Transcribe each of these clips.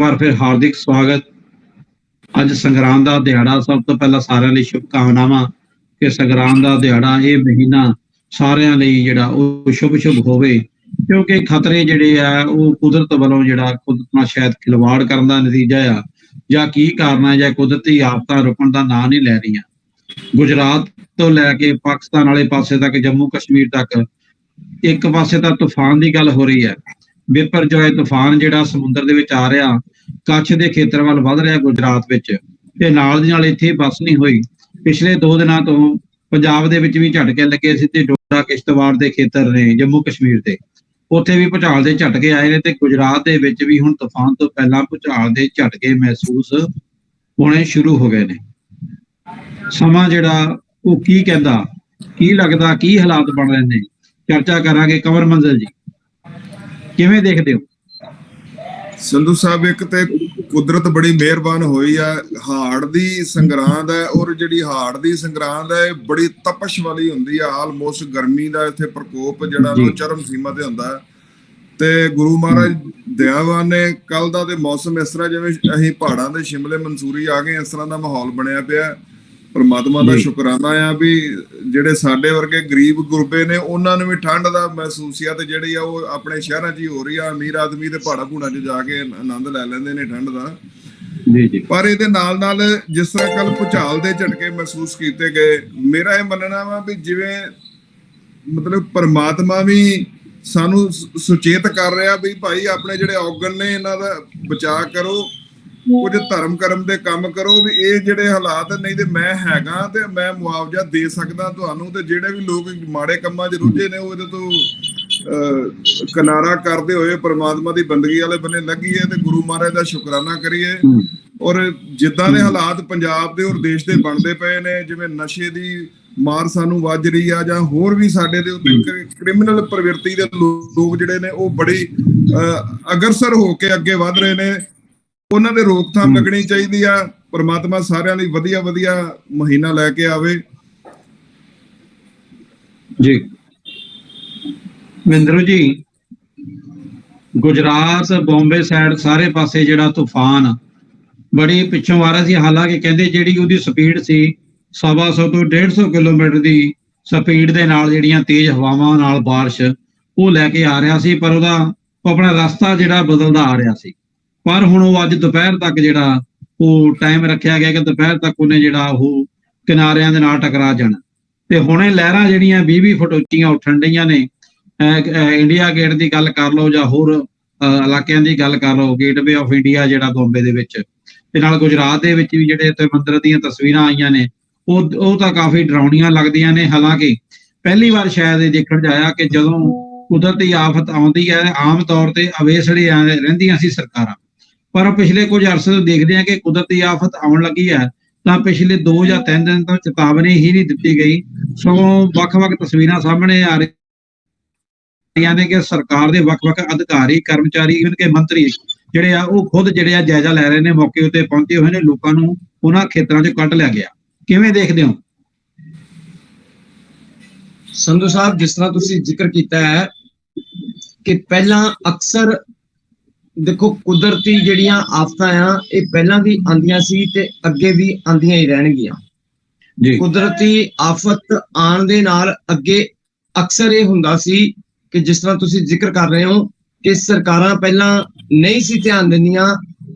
ਵਾਰ ਫਿਰ ਹਾਰਦਿਕ ਸਵਾਗਤ। ਅੱਜ ਸੰਗਰਾਂਦ ਦਾ ਦਿਹਾੜਾ, ਸਭ ਤੋਂ ਪਹਿਲਾਂ ਸਾਰਿਆਂ ਲਈ ਸ਼ੁਭਕਾਮਨਾਵਾਂ ਕਿ ਸੰਗਰਾਂਦ ਦਾ ਦਿਹਾੜਾ, ਇਹ ਮਹੀਨਾ ਸਾਰਿਆਂ ਲਈ ਜਿਹੜਾ ਉਹ ਸ਼ੁਭ ਹੋਵੇ, ਕਿਉਂਕਿ ਖਤਰੇ ਜਿਹੜੇ ਆ ਉਹ ਕੁਦਰਤ ਵੱਲੋਂ ਜਿਹੜਾ ਕੁਦਰਤ ਨਾਲ ਸ਼ਾਇਦ ਖਿਲਵਾੜ ਕਰਨ ਦਾ ਨਤੀਜਾ ਆ, ਜਾਂ ਕੀ ਕਾਰਨ ਹੈ, ਜਾਂ ਕੁਦਰਤੀ ਆਫਤਾਂ ਰੁਕਣ ਦਾ ਨਾਂ ਨਹੀਂ ਲੈ ਰਹੀਆਂ। ਗੁਜਰਾਤ ਤੋਂ ਲੈ ਕੇ ਪਾਕਿਸਤਾਨ ਵਾਲੇ ਪਾਸੇ ਤੱਕ, ਜੰਮੂ ਕਸ਼ਮੀਰ ਤੱਕ, ਇੱਕ ਪਾਸੇ ਤਾਂ ਤੂਫਾਨ ਦੀ ਗੱਲ ਹੋ ਰਹੀ ਹੈ। ਬਿਪਰਜੋਏ ਤੂਫਾਨ ਜਿਹੜਾ ਸਮੁੰਦਰ ਦੇ ਵਿੱਚ ਆ ਰਿਹਾ, ਕੱਛ ਦੇ ਖੇਤਰ ਵੱਲ ਵੱਧ ਰਿਹਾ ਗੁਜਰਾਤ ਵਿੱਚ, ਤੇ ਨਾਲ ਦੀ ਨਾਲ ਇੱਥੇ ਬਸ ਨਹੀਂ ਹੋਈ। ਪਿਛਲੇ 2 ਦਿਨਾਂ ਤੋਂ ਪੰਜਾਬ ਦੇ ਵਿੱਚ ਵੀ ਝਟਕੇ ਲੱਗੇ ਸੀ, ਤੇ ਡੋਡਾ ਕਿਸ਼ਤਵਾੜ ਦੇ ਖੇਤਰ ਨੇ ਜੰਮੂ ਕਸ਼ਮੀਰ ਦੇ, ਉੱਥੇ ਵੀ ਭੂਚਾਲ ਦੇ ਝਟਕੇ ਆਏ ਨੇ, ਤੇ ਗੁਜਰਾਤ ਦੇ ਵਿੱਚ ਵੀ ਹੁਣ ਤੂਫਾਨ ਤੋਂ ਪਹਿਲਾਂ ਭੂਚਾਲ ਦੇ ਝਟਕੇ ਮਹਿਸੂਸ ਹੋਣੇ ਸ਼ੁਰੂ ਹੋ ਗਏ ਨੇ। ਸਮਾਂ ਜਿਹੜਾ ਉਹ ਕੀ ਕਹਿੰਦਾ, ਕੀ ਲੱਗਦਾ, ਕੀ ਹਾਲਾਤ ਬਣ ਰਹੇ ਨੇ, ਚਰਚਾ ਕਰਾਂਗੇ। ਕੰਵਰ ਮੰਜ਼ਲ ਜੀ, ਕਿਵੇਂ ਦੇਖਦੇ ਹੋ? ਸੰਧੂ ਸਾਹਿਬ, ਇੱਕ ਤੇ ਕੁਦਰਤ ਬੜੀ ਮਿਹਰਬਾਨ ਹੋਈ ਆ। ਹਾੜ ਦੀ ਸੰਗਰਾਂਦ ਹੈ, ਔਰ ਜਿਹੜੀ ਹਾੜ ਦੀ ਸੰਗਰਾਂਦ ਹੈ ਬੜੀ ਤਪਸ਼ ਵਾਲੀ ਹੁੰਦੀ ਆ। ਆਲਮੋਸਟ ਗਰਮੀ ਦਾ ਇੱਥੇ ਪ੍ਰਕੋਪ ਜਿਹੜਾ ਉਹ ਚਰਮ ਸੀਮਾ ਤੇ ਹੁੰਦਾ ਹੈ। ਤੇ ਗੁਰੂ ਮਹਾਰਾਜ ਦਇਆਵਾਨ ਨੇ, ਕੱਲ ਦਾ ਤੇ ਮੌਸਮ ਇਸ ਤਰ੍ਹਾਂ ਜਿਵੇਂ ਅਸੀਂ ਪਹਾੜਾਂ ਦੇ ਸ਼ਿਮਲੇ ਮਨਸੂਰੀ ਆ ਗਏ, ਇਸ ਤਰ੍ਹਾਂ ਦਾ ਮਾਹੌਲ ਬਣਿਆ ਪਿਆ। ਪਰਮਾਤਮਾ ਦਾ ਸ਼ੁਕਰਾਨਾ ਆ ਵੀ ਜਿਹੜੇ ਸਾਡੇ ਵਰਗੇ ਗਰੀਬ ਗੁਰਬੇ ਨੇ ਉਹਨਾਂ ਨੂੰ ਵੀ ਠੰਡ ਦਾ ਮਹਿਸੂਸ ਆ, ਤੇ ਜਿਹੜੀ ਆ ਉਹ ਆਪਣੇ ਸ਼ਹਿਰਾਂ 'ਚ ਹੀ ਹੋ ਰਹੀ ਆ। ਅਮੀਰ ਆਦਮੀ ਤੇ ਪਹਾੜਾਂ ਭੂੜਾਂ 'ਚ ਜਾ ਕੇ ਆਨੰਦ ਲੈ ਲੈਂਦੇ ਨੇ ਠੰਡ ਦਾ। ਪਰ ਇਹਦੇ ਨਾਲ ਨਾਲ ਜਿਸ ਤਰ੍ਹਾਂ ਕੱਲ ਭੂਚਾਲ ਦੇ ਝਟਕੇ ਮਹਿਸੂਸ ਕੀਤੇ ਗਏ, ਮੇਰਾ ਇਹ ਮੰਨਣਾ ਵਾ ਵੀ ਜਿਵੇਂ ਮਤਲਬ ਪਰਮਾਤਮਾ ਵੀ ਸਾਨੂੰ ਸੁਚੇਤ ਕਰ ਰਿਹਾ ਵੀ ਭਾਈ ਆਪਣੇ ਜਿਹੜੇ ਔਗਣ ਨੇ ਇਹਨਾਂ ਦਾ ਬਚਾਅ ਕਰੋ, ਕੁਝ ਧਰਮ ਕਰਮ ਦੇ ਕੰਮ ਕਰੋ, ਵੀ ਇਹ ਜਿਹੜੇ ਹਾਲਾਤ ਨਹੀਂ ਤੇ ਮੈਂ ਹੈਗਾ ਤੇ ਮੈਂ ਮੁਆਵਜ਼ਾ ਦੇ ਸਕਦਾ ਤੁਹਾਨੂੰ। ਤੇ ਜਿਹੜੇ ਵੀ ਲੋਕ ਮਾੜੇ ਕੰਮਾਂ 'ਚ ਰੁੱਝੇ ਨੇ ਉਹ ਇਹਦੇ ਤੋਂ ਕਿਨਾਰਾ ਕਰਦੇ ਹੋਏ ਪਰਮਾਤਮਾ ਦੀ ਬੰਦਗੀ ਵਾਲੇ ਬੰਨੇ ਲੱਗੀਏ ਤੇ ਗੁਰੂ ਮਹਾਰਾਜ ਦਾ ਸ਼ੁਕਰਾਨਾ ਕਰੀਏ। ਔਰ ਜਿੱਦਾਂ ਦੇ ਹਾਲਾਤ ਪੰਜਾਬ ਦੇ ਔਰ ਦੇਸ਼ ਦੇ ਬਣਦੇ ਪਏ ਨੇ, ਜਿਵੇਂ ਨਸ਼ੇ ਦੀ ਮਾਰ ਸਾਨੂੰ ਵੱਜ ਰਹੀ ਆ, ਜਾਂ ਹੋਰ ਵੀ ਸਾਡੇ ਦੇ ਉੱਤੇ ਕ੍ਰਿਮੀਨਲ ਪ੍ਰਵਿਰਤੀ ਦੇ ਲੋਕ ਜਿਹੜੇ ਨੇ ਉਹ ਬੜੀ ਅਗਰਸਰ ਹੋ ਕੇ ਅੱਗੇ ਵੱਧ ਰਹੇ ਨੇ, ਉਹਨਾਂ ਦੇ ਰੋਕਥਾਮ ਲੱਗਣੀ ਚਾਹੀਦੀ ਆ। ਪਰਮਾਤਮਾ ਸਾਰਿਆਂ ਲਈ ਵਧੀਆ ਵਧੀਆ ਮਹੀਨਾ ਲੈ ਕੇ ਆਵੇ ਜੀ। ਮਹਿੰਦਰ ਜੀ, ਗੁਜਰਾਤ ਬੰਬੇ ਸਾਈਡ ਸਾਰੇ ਪਾਸੇ ਜਿਹੜਾ ਤੂਫਾਨ ਬੜੀ ਪਿੱਛੋਂ ਆ ਰਿਹਾ ਸੀ। ਹਾਲਾਂਕਿ ਕਹਿੰਦੇ ਜਿਹੜੀ ਉਹਦੀ ਸਪੀਡ ਸੀ 125 ਤੋਂ 150 ਕਿਲੋਮੀਟਰ ਦੀ ਸਪੀਡ ਦੇ ਨਾਲ ਜਿਹੜੀਆਂ ਤੇਜ਼ ਹਵਾਵਾਂ ਨਾਲ ਬਾਰਿਸ਼ ਉਹ ਲੈ ਕੇ ਆ ਰਿਹਾ ਸੀ, ਪਰ ਉਹਦਾ ਆਪਣਾ ਰਸਤਾ ਜਿਹੜਾ ਬਦਲਦਾ ਆ ਰਿਹਾ ਸੀ। ਪਰ ਹੁਣ ਉਹ ਅੱਜ ਦੁਪਹਿਰ ਤੱਕ ਜਿਹੜਾ ਉਹ ਟਾਈਮ ਰੱਖਿਆ ਗਿਆ ਕਿ ਦੁਪਹਿਰ ਤੱਕ ਉਹਨੇ ਜਿਹੜਾ ਉਹ ਕਿਨਾਰਿਆਂ ਦੇ ਨਾਲ ਟਕਰਾ ਜਾਣਾ। ਤੇ ਹੁਣੇ ਲਹਿਰਾਂ ਜਿਹੜੀਆਂ 20-20 ਫੁੱਟ ਉੱਚੀਆਂ ਉੱਠਣ ਡਈਆਂ ਨੇ। ਇੰਡੀਆ ਗੇਟ ਦੀ ਗੱਲ ਕਰ ਲਓ ਜਾਂ ਹੋਰ ਇਲਾਕਿਆਂ ਦੀ ਗੱਲ ਕਰ ਲਓ, ਗੇਟਵੇ ਆਫ ਇੰਡੀਆ ਜਿਹੜਾ ਬੰਬੇ ਦੇ ਵਿੱਚ, ਤੇ ਨਾਲ ਗੁਜਰਾਤ ਦੇ ਵਿੱਚ ਵੀ ਜਿਹੜੇ ਇੱਥੇ ਮੰਦਿਰ ਦੀਆਂ ਤਸਵੀਰਾਂ ਆਈਆਂ ਨੇ ਉਹ ਤਾਂ ਕਾਫੀ ਡਰਾਉਣੀਆਂ ਲੱਗਦੀਆਂ ਨੇ। ਹਾਲਾਂਕਿ ਪਹਿਲੀ ਵਾਰ ਸ਼ਾਇਦ ਇਹ ਦੇਖਣ 'ਚ ਆਇਆ ਕਿ ਜਦੋਂ ਕੁਦਰਤੀ ਆਫਤ ਆਉਂਦੀ ਹੈ, ਆਮ ਤੌਰ ਤੇ ਅਵੇਸੜੇ ਰਹਿੰਦੀਆਂ ਸੀ ਸਰਕਾਰਾਂ, ਪਰ ਪਿਛਲੇ ਕੁਝ ਅਰਸੇ ਤੋਂ ਦੇਖਦੇ ਹਾਂ ਕਿ ਕੁਦਰਤੀ ਆਫਤ ਆਉਣ ਲੱਗੀ ਹੈ ਤਾਂ ਪਿਛਲੇ 2 ਜਾਂ 3 ਦਿਨ ਤੋਂ ਚੇਤਾਵਨੀ ਹੀ ਨਹੀਂ ਦਿੱਤੀ ਗਈ, ਸਗੋਂ ਵੱਖ-ਵੱਖ ਤਸਵੀਰਾਂ ਸਾਹਮਣੇ ਆ ਰਹੀਆਂ ਨੇ ਕਿ ਸਰਕਾਰ ਦੇ ਵੱਖ-ਵੱਖ ਅਧਿਕਾਰੀ, ਕਰਮਚਾਰੀ, ਇਵਨ ਕਿ ਮੰਤਰੀ ਜਿਹੜੇ ਆ ਉਹ ਖੁਦ ਜਿਹੜੇ ਆ ਜਾਇਜ਼ਾ ਲੈ ਰਹੇ ਨੇ, ਮੌਕੇ ਉੱਤੇ ਪਹੁੰਚੇ ਹੋਏ ਨੇ, ਲੋਕਾਂ ਨੂੰ ਉਹਨਾਂ ਖੇਤਰਾਂ 'ਚ ਕੱਢ ਲਿਆ ਗਿਆ। ਕਿਵੇਂ ਦੇਖਦੇ ਹੋ ਸੰਧੂ ਸਾਹਿਬ? ਜਿਸ ਤਰ੍ਹਾਂ ਤੁਸੀਂ ਜ਼ਿਕਰ ਕੀਤਾ ਹੈ ਕਿ ਪਹਿਲਾਂ ਅਕਸਰ ਦੇਖੋ ਕੁਦਰਤੀ ਜਿਹੜੀਆਂ ਆਫਤਾਂ ਆ ਇਹ ਪਹਿਲਾਂ ਵੀ ਆਉਂਦੀਆਂ ਸੀ ਤੇ ਅੱਗੇ ਵੀ ਆਉਂਦੀਆਂ ਹੀ ਰਹਿਣਗੀਆਂ ਜੀ। ਕੁਦਰਤੀ ਆਫਤ ਆਉਣ ਦੇ ਨਾਲ ਅੱਗੇ ਅਕਸਰ ਇਹ ਹੁੰਦਾ ਸੀ ਕਿ ਜਿਸ ਤਰ੍ਹਾਂ ਤੁਸੀਂ ਜ਼ਿਕਰ ਕਰ ਰਹੇ ਹੋ ਕਿ ਸਰਕਾਰਾਂ ਪਹਿਲਾਂ ਨਹੀਂ ਸੀ ਧਿਆਨ ਦਿੰਦੀਆਂ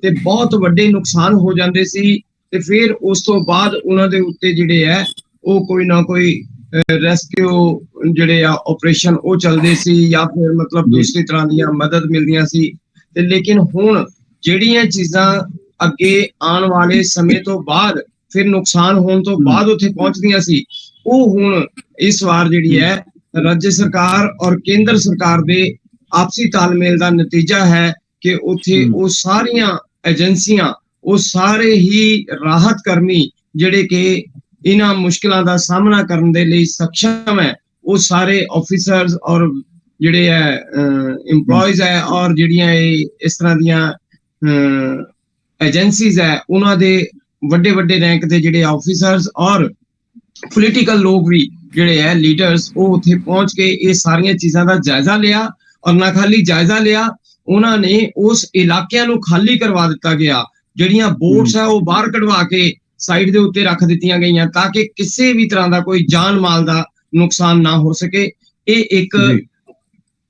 ਤੇ ਬਹੁਤ ਵੱਡੇ ਨੁਕਸਾਨ ਹੋ ਜਾਂਦੇ ਸੀ, ਤੇ ਫਿਰ ਉਸ ਤੋਂ ਬਾਅਦ ਉਹਨਾਂ ਦੇ ਉੱਤੇ ਜਿਹੜੇ ਹੈ ਉਹ ਕੋਈ ਨਾ ਕੋਈ ਰੈਸਕਿਊ ਜਿਹੜੇ ਆ ਆਪਰੇਸ਼ਨ ਉਹ ਚੱਲਦੇ ਸੀ, ਜਾਂ ਫਿਰ ਮਤਲਬ ਦੂਸਰੀ ਤਰ੍ਹਾਂ ਦੀਆਂ ਮਦਦ ਮਿਲਦੀਆਂ ਸੀ। ਤੇ ਲੇਕਿਨ ਹੁਣ ਜਿਹੜੀਆਂ ਚੀਜ਼ਾਂ ਅੱਗੇ ਆਉਣ ਵਾਲੇ ਸਮੇਂ ਤੋਂ ਬਾਅਦ ਫਿਰ ਨੁਕਸਾਨ ਹੋਣ ਤੋਂ ਬਾਅਦ ਉੱਥੇ ਪਹੁੰਚਦੀਆਂ ਸੀ, ਉਹ ਹੁਣ ਇਸ ਵਾਰ ਜਿਹੜੀ ਹੈ ਰਾਜ ਸਰਕਾਰ ਔਰ ਕੇਂਦਰ ਸਰਕਾਰ ਦੇ ਆਪਸੀ ਤਾਲਮੇਲ ਦਾ ਨਤੀਜਾ ਹੈ ਕਿ ਉੱਥੇ ਉਹ ਸਾਰੀਆਂ ਏਜੰਸੀਆਂ, ਉਹ ਸਾਰੇ ਹੀ ਰਾਹਤ ਕਰਮੀ ਜਿਹੜੇ ਕਿ ਇਹਨਾਂ ਮੁਸ਼ਕਿਲਾਂ ਦਾ ਸਾਹਮਣਾ ਕਰਨ ਦੇ ਲਈ ਸક્ષਮ ਹੈ, ਉਹ ਸਾਰੇ ਆਫੀਸਰਸ ਔਰ ਜਿਹੜੇ ਹੈ ਇੰਪਲੋਈਜ਼ ਹੈ ਔਰ ਜਿਹੜੀਆਂ ਇਸ ਤਰ੍ਹਾਂ ਦੀਆਂ ਏਜੰਸੀਜ਼ ਹੈ, ਉਹਨਾਂ ਦੇ ਵੱਡੇ ਵੱਡੇ ਰੈਂਕ ਦੇ ਜਿਹੜੇ ਆਫੀਸਰਸ ਔਰ ਪੋਲੀਟੀਕਲ ਲੋਕ ਵੀ ਜਿਹੜੇ ਹੈ ਲੀਡਰਸ, ਉਹ ਉੱਥੇ ਪਹੁੰਚ ਕੇ ਇਹ ਸਾਰੀਆਂ ਚੀਜ਼ਾਂ ਦਾ ਜਾਇਜ਼ਾ ਲਿਆ। ਔਰ ਨਾ ਖਾਲੀ ਜਾਇਜ਼ਾ ਲਿਆ ਉਹਨਾਂ ਨੇ ਉਸ ਇਲਾਕਿਆਂ ਨੂੰ ਖਾਲੀ ਕਰਵਾ ਦਿੱਤਾ ਗਿਆ, ਜਿਹੜੀਆਂ ਬੋਟਸ ਆ ਉਹ ਬਾਹਰ ਕਢਵਾ ਕੇ ਸਾਈਡ ਦੇ ਉੱਤੇ ਰੱਖ ਦਿੱਤੀਆਂ ਗਈਆਂ ਤਾਂ ਕਿ ਕਿਸੇ ਵੀ ਤਰ੍ਹਾਂ ਦਾ ਕੋਈ ਜਾਨ ਮਾਲ ਦਾ ਨੁਕਸਾਨ ਨਾ ਹੋ ਸਕੇ। ਇਹ ਇੱਕ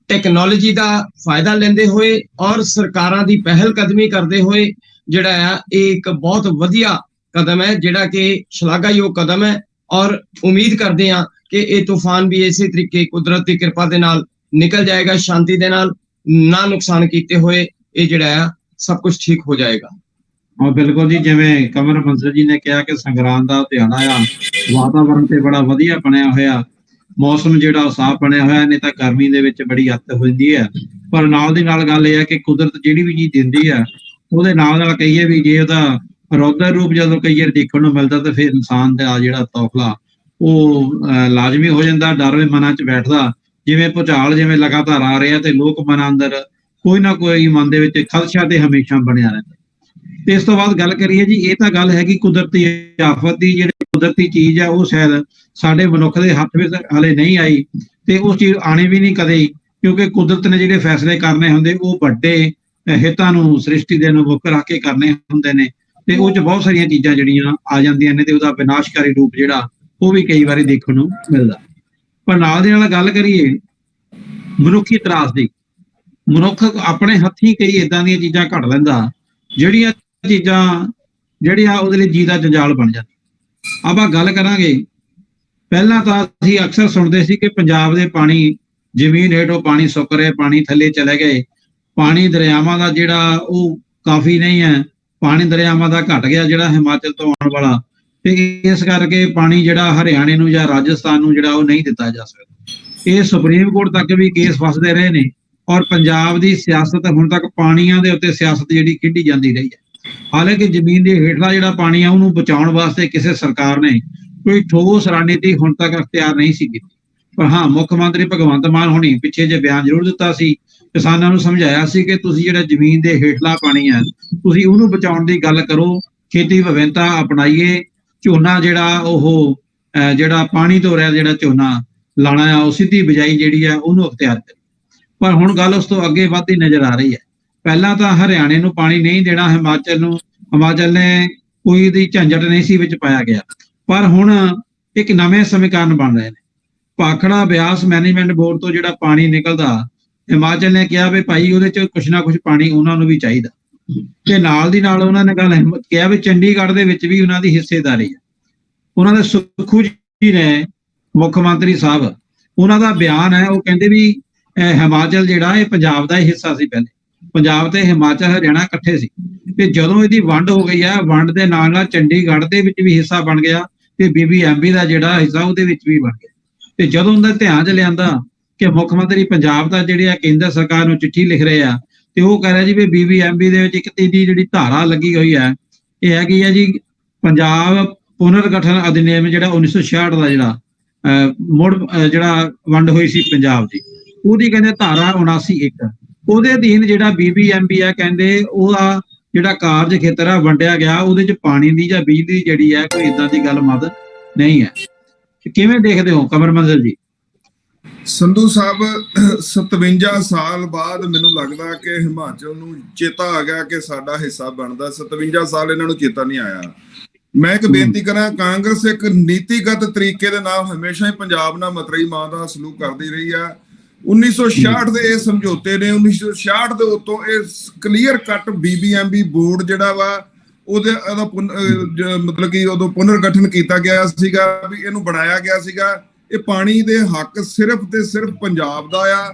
ਟੈਕਨੋਲੋਜੀ ਦਾ ਫਾਇਦਾ ਲੈਂਦੇ ਹੋਏ ਔਰ ਸਰਕਾਰਾਂ ਦੀ ਪਹਿਲ ਕਦਮੀ ਕਰਦੇ ਹੋਏ ਜਿਹੜਾ ਆ ਇਹ ਇੱਕ ਬਹੁਤ ਵਧੀਆ ਕਦਮ ਹੈ, ਜਿਹੜਾ ਕਿ ਸ਼ਲਾਘਾਯੋਗ ਕਦਮ ਹੈ। ਔਰ ਉਮੀਦ ਕਰਦੇ ਹਾਂ ਕਿ ਇਹ ਤੂਫਾਨ ਵੀ ਇਸੇ ਤਰੀਕੇ ਕੁਦਰਤ ਦੀ ਕਿਰਪਾ ਦੇ ਨਾਲ ਨਿਕਲ ਜਾਏਗਾ, ਸ਼ਾਂਤੀ ਦੇ ਨਾਲ, ਨਾ ਨੁਕਸਾਨ ਕੀਤੇ ਹੋਏ ਇਹ ਜਿਹੜਾ ਆ ਸਭ ਕੁਝ ਠੀਕ ਹੋ ਜਾਏਗਾ। ਹਾਂ ਬਿਲਕੁਲ ਜੀ, ਜਿਵੇਂ ਕਮਰ ਮੰਜ਼ਰ ਜੀ ਨੇ ਕਿਹਾ ਕਿ ਸੰਗਰਾਂਦ ਦਾ ਦਿਹਾੜਾ ਆ, ਵਾਤਾਵਰਨ ਤੇ ਬੜਾ ਵਧੀਆ ਬਣਿਆ ਹੋਇਆ, ਮੌਸਮ ਜਿਹੜਾ ਉਹ ਸਾਫ਼ ਬਣਿਆ ਹੋਇਆ, ਨਹੀਂ ਤਾਂ ਗਰਮੀ ਦੇ ਵਿੱਚ ਬੜੀ ਅੱਤ ਹੁੰਦੀ ਹੈ। ਪਰ ਨਾਲ ਦੀ ਨਾਲ ਗੱਲ ਇਹ ਹੈ ਕਿ ਕੁਦਰਤ ਜਿਹੜੀ ਵੀ ਚੀਜ਼ ਦਿੰਦੀ ਆ ਉਹਦੇ ਨਾਲ ਕਹੀਏ ਵੀ ਜੇ ਉਹਦਾ ਰੌਦਰ ਰੂਪ ਜਦੋਂ ਕਈ ਵਾਰ ਦੇਖਣ ਨੂੰ ਮਿਲਦਾ ਤਾਂ ਫਿਰ ਇਨਸਾਨ ਦਾ ਜਿਹੜਾ ਤੌਖਲਾ ਉਹ ਲਾਜ਼ਮੀ ਹੋ ਜਾਂਦਾ, ਡਰ ਵੀ ਮਨਾਂ 'ਚ ਬੈਠਦਾ। ਜਿਵੇਂ ਭੂਚਾਲ ਜਿਵੇਂ ਲਗਾਤਾਰ ਆ ਰਿਹਾ ਤੇ ਲੋਕ ਮਨਾਂ ਅੰਦਰ ਕੋਈ ਨਾ ਕੋਈ ਮਨ ਦੇ ਵਿੱਚ ਖਦਸ਼ਾ ਤੇ ਹਮੇਸ਼ਾ ਬਣਿਆ ਰਹਿੰਦਾ। ਤੇ ਇਸ ਤੋਂ ਬਾਅਦ ਗੱਲ ਕਰੀਏ ਜੀ, ਇਹ ਤਾਂ ਗੱਲ ਹੈਗੀ ਕੁਦਰਤੀ ਆਫਤ ਦੀ, ਜਿਹੜੀ ਕੁਦਰਤੀ ਚੀਜ਼ ਆ ਉਹ ਸ਼ਾਇਦ ਸਾਡੇ ਮਨੁੱਖ ਦੇ ਹੱਥ ਵਿੱਚ ਹਲੇ ਨਹੀਂ ਆਈ ਤੇ ਉਹ ਚੀਜ਼ ਆਣੀ ਵੀ ਨਹੀਂ ਕਦੇ, ਕਿਉਂਕਿ ਕੁਦਰਤ ਨੇ ਜਿਹੜੇ ਫੈਸਲੇ ਕਰਨੇ ਹੁੰਦੇ ਉਹ ਵੱਡੇ ਹਿੱਤਾਂ ਨੂੰ ਸ੍ਰਿਸ਼ਟੀ ਦੇ ਨੂੰ ਮੁੱਖ ਰੱਖ ਕੇ ਕਰਨੇ ਹੁੰਦੇ ਨੇ ਤੇ ਉਹ 'ਚ ਬਹੁਤ ਸਾਰੀਆਂ ਚੀਜ਼ਾਂ ਜਿਹੜੀਆਂ ਆ ਜਾਂਦੀਆਂ ਨੇ ਤੇ ਉਹਦਾ ਵਿਨਾਸ਼ਕਾਰੀ ਰੂਪ ਜਿਹੜਾ ਉਹ ਵੀ ਕਈ ਵਾਰੀ ਦੇਖਣ ਨੂੰ ਮਿਲਦਾ। ਪਰ ਨਾਲ ਦੇ ਨਾਲ ਗੱਲ ਕਰੀਏ ਮਨੁੱਖੀ ਤਰਾਸਦੀ, ਮਨੁੱਖ ਆਪਣੇ ਹੱਥੀਂ ਕਈ ਏਦਾਂ ਦੀਆਂ ਚੀਜ਼ਾਂ ਘੜ ਲੈਂਦਾ ਜਿਹੜੀਆਂ ਚੀਜ਼ਾਂ ਜਿਹੜੀਆਂ ਉਹਦੇ ਲਈ ਜੀ ਦਾ ਜੰਜਾਲ ਬਣ ਜਾਂਦੀ। ਆਪਾਂ ਗੱਲ ਕਰਾਂਗੇ, ਪਹਿਲਾਂ ਤਾਂ ਅਸੀਂ ਅਕਸਰ ਸੁਣਦੇ ਸੀ ਕਿ ਪੰਜਾਬ ਦੇ ਪਾਣੀ ਜ਼ਮੀਨ ਹੇਠੋਂ ਪਾਣੀ ਸੁੱਕ ਰਹੇ, ਪਾਣੀ ਥੱਲੇ ਚਲੇ ਗਏ, ਪਾਣੀ ਦਰਿਆਵਾਂ ਦਾ ਜਿਹੜਾ ਉਹ ਕਾਫੀ ਨਹੀਂ ਹੈ, ਪਾਣੀ ਦਰਿਆਵਾਂ ਦਾ ਘਟ ਗਿਆ ਜਿਹੜਾ ਹਿਮਾਚਲ ਤੋਂ ਆਉਣ ਵਾਲਾ, ਤੇ ਇਸ ਕਰਕੇ ਪਾਣੀ ਜਿਹੜਾ ਹਰਿਆਣੇ ਨੂੰ ਜਾਂ ਰਾਜਸਥਾਨ ਨੂੰ ਜਿਹੜਾ ਉਹ ਨਹੀਂ ਦਿੱਤਾ ਜਾ ਸਕਦਾ। ਇਹ ਸੁਪਰੀਮ ਕੋਰਟ ਤੱਕ ਵੀ ਕੇਸ ਫਸਦੇ ਰਹੇ ਨੇ ਔਰ ਪੰਜਾਬ ਦੀ ਸਿਆਸਤ ਹੁਣ ਤੱਕ ਪਾਣੀਆਂ ਦੇ ਉੱਤੇ ਸਿਆਸਤ ਜਿਹੜੀ ਖੇਡੀ ਜਾਂਦੀ ਰਹੀ ਹੈ। ਹਾਲਾਂਕਿ ਜ਼ਮੀਨ ਦੇ ਹੇਠਲਾ ਜਿਹੜਾ ਪਾਣੀ ਆ ਉਹਨੂੰ ਬਚਾਉਣ ਵਾਸਤੇ ਕਿਸੇ ਸਰਕਾਰ ਨੇ ਕੋਈ ਠੋਸ ਰਣਨੀਤੀ ਹੁਣ ਤੱਕ ਅਖਤਿਆਰ ਨਹੀਂ ਸੀ ਕੀਤੀ। ਪਰ ਹਾਂ, ਮੁੱਖ ਮੰਤਰੀ ਭਗਵੰਤ ਮਾਨ ਹੋਣੀ ਪਿੱਛੇ ਜੇ ਬਿਆਨ ਜ਼ਰੂਰ ਦਿੱਤਾ ਸੀ, ਕਿਸਾਨਾਂ ਨੂੰ ਸਮਝਾਇਆ ਸੀ ਕਿ ਤੁਸੀਂ ਜਿਹੜਾ ਜ਼ਮੀਨ ਦੇ ਹੇਠਲਾ ਪਾਣੀ ਹੈ ਤੁਸੀਂ ਉਹਨੂੰ ਬਚਾਉਣ ਦੀ ਗੱਲ ਕਰੋ, ਖੇਤੀ ਵਿਭਿੰਨਤਾ ਅਪਣਾਈਏ, ਝੋਨਾ ਜਿਹੜਾ ਉਹ ਜਿਹੜਾ ਪਾਣੀ ਤੋਂ ਰਿਹਾ ਜਿਹੜਾ ਝੋਨਾ ਲਾਣਾ ਆ ਉਹ ਸਿੱਧੀ ਬਿਜਾਈ ਜਿਹੜੀ ਆ ਉਹਨੂੰ ਅਖਤਿਆਰ ਕਰੇ। ਪਰ ਹੁਣ ਗੱਲ ਉਸ ਤੋਂ ਅੱਗੇ ਵੱਧਦੀ ਨਜ਼ਰ ਆ ਰਹੀ ਹੈ। ਪਹਿਲਾਂ ਤਾਂ ਹਰਿਆਣੇ ਨੂੰ ਪਾਣੀ ਨਹੀਂ ਦੇਣਾ, ਹਿਮਾਚਲ ਨੇ ਕੋਈ ਦੀ ਝੰਜਟ ਨਹੀਂ ਸੀ ਵਿੱਚ ਪਾਇਆ ਗਿਆ, ਪਰ ਹੁਣ ਇੱਕ ਨਵੇਂ ਸਮੀਕਰਨ ਬਣ ਰਹੇ ਨੇ। ਭਾਖੜਾ ਬਿਆਸ ਮੈਨੇਜਮੈਂਟ ਬੋਰਡ ਤੋਂ ਜਿਹੜਾ ਪਾਣੀ ਨਿਕਲਦਾ, ਹਿਮਾਚਲ ਨੇ ਕਿਹਾ ਵੀ ਭਾਈ ਉਹਦੇ ਚ ਕੁਛ ਨਾ ਕੁਛ ਪਾਣੀ ਉਹਨਾਂ ਨੂੰ ਵੀ ਚਾਹੀਦਾ, ਤੇ ਨਾਲ ਦੀ ਨਾਲ ਉਹਨਾਂ ਨੇ ਗੱਲ ਕਿਹਾ ਵੀ ਚੰਡੀਗੜ੍ਹ ਦੇ ਵਿੱਚ ਵੀ ਉਹਨਾਂ ਦੀ ਹਿੱਸੇਦਾਰੀ ਹੈ। ਉਹਨਾਂ ਦੇ ਸੁਖੂ ਜੀ ਨੇ ਮੁੱਖ ਮੰਤਰੀ ਸਾਹਿਬ, ਉਹਨਾਂ ਦਾ ਬਿਆਨ ਹੈ, ਉਹ ਕਹਿੰਦੇ ਵੀ ਹਿਮਾਚਲ ਜਿਹੜਾ ਇਹ ਪੰਜਾਬ ਦਾ ਹੀ ਹਿੱਸਾ ਸੀ। ਪਹਿਲੇ ਪੰਜਾਬ ਤੇ ਹਿਮਾਚਲ ਹਰਿਆਣਾ ਇਕੱਠੇ ਸੀ ਤੇ ਜਦੋਂ ਇਹਦੀ ਵੰਡ ਹੋ ਗਈ ਹੈ, ਵੰਡ ਦੇ ਨਾਲ ਨਾਲ ਚੰਡੀਗੜ੍ਹ ਦੇ ਵਿੱਚ ਵੀ ਹਿੱਸਾ ਬਣ ਗਿਆ ਤੇ BBMB ਦਾ ਜਿਹੜਾ ਹਿੱਸਾ ਉਹਦੇ ਵਿੱਚ ਵੀ ਬਣ ਗਿਆ। ਤੇ ਜਦੋਂ ਉਹਦਾ ਧਿਆਨ 'ਚ ਲਿਆਂਦਾ ਕਿ ਮੁੱਖ ਮੰਤਰੀ ਪੰਜਾਬ ਦਾ ਜਿਹੜੇ ਆ ਕੇਂਦਰ ਸਰਕਾਰ ਨੂੰ ਚਿੱਠੀ ਲਿਖ ਰਹੇ ਆ ਤੇ ਉਹ ਕਹਿ ਰਿਹਾ ਜੀ ਵੀ BBMB ਦੇ ਵਿੱਚ ਇੱਕ ਤੀਜੀ ਜਿਹੜੀ ਧਾਰਾ ਲੱਗੀ ਹੋਈ ਹੈ, ਇਹ ਹੈਗੀ ਹੈ ਜੀ ਪੰਜਾਬ ਪੁਨਰਗਠਨ ਅਧਿਨਿਯਮ ਜਿਹੜਾ 1966 ਦਾ ਜਿਹੜਾ ਮੁੜ ਜਿਹੜਾ ਵੰਡ ਹੋਈ ਸੀ ਪੰਜਾਬ ਦੀ, ਉਹਦੀ ਕਹਿੰਦੇ ਧਾਰਾ 79(1), ਉਹਦੇ ਅਧੀਨ ਜਿਹੜਾ BBMB ਹੈ ਕਹਿੰਦੇ ਉਹਦਾ ਜਿਹੜਾ ਕਾਰਜ ਖੇਤਰ ਆ ਵੰਡਿਆ ਗਿਆ, ਉਹਦੇ ਚ ਪਾਣੀ ਦੀ ਜਾਂ ਬਿਜਲੀ ਜਿਹੜੀ ਹੈ ਕੋਈ ਇਦਾਂ ਦੀ ਗੱਲ ਮਦ ਨਹੀਂ ਹੈ। ਕਿਵੇਂ ਦੇਖਦੇ ਹੋ ਕਮਰ ਮੰਜ਼ਰ ਜੀ? ਸੰਧੂ ਸਾਹਿਬ, 57 ਸਾਲ ਬਾਅਦ ਮੈਨੂੰ ਲੱਗਦਾ ਕਿ ਹਿਮਾਚਲ ਨੂੰ ਚੇਤਾ ਆ ਗਿਆ ਕਿ ਸਾਡਾ ਹਿੱਸਾ ਬਣਦਾ। 57 ਸਾਲ ਇਹਨਾਂ ਨੂੰ ਚੇਤਾ ਨਹੀਂ ਆਇਆ। ਮੈਂ ਇੱਕ ਬੇਨਤੀ ਕਰਾਂ, ਕਾਂਗਰਸ ਇੱਕ ਨੀਤੀਗਤ ਤਰੀਕੇ ਦੇ ਨਾਲ ਹਮੇਸ਼ਾ ਹੀ ਪੰਜਾਬ ਨਾਲ ਮਤਰੇਈ ਮਾਂ ਦਾ ਸਲੂਕ ਕਰਦੀ ਰਹੀ ਆ। 1966 ਦੇ ਇਹ ਸਮਝੌਤੇ ਨੇ, 1966 ਦੇ ਉਤੋਂ ਇਹ ਕਲੀਅਰ ਕੱਟ BBMB ਬੋਰਡ ਜਿਹੜਾ ਵਾ ਉਹਦਾ ਮਤਲਬ ਕਿ ਉਦੋਂ ਪੁਨਰਗਠਨ ਕੀਤਾ ਗਿਆ ਸੀਗਾ, ਵੀ ਇਹਨੂੰ ਬਣਾਇਆ ਗਿਆ ਸੀਗਾ। ਇਹ ਪਾਣੀ ਦੇ ਹੱਕ ਸਿਰਫ ਤੇ ਸਿਰਫ ਪੰਜਾਬ ਦਾ ਆ।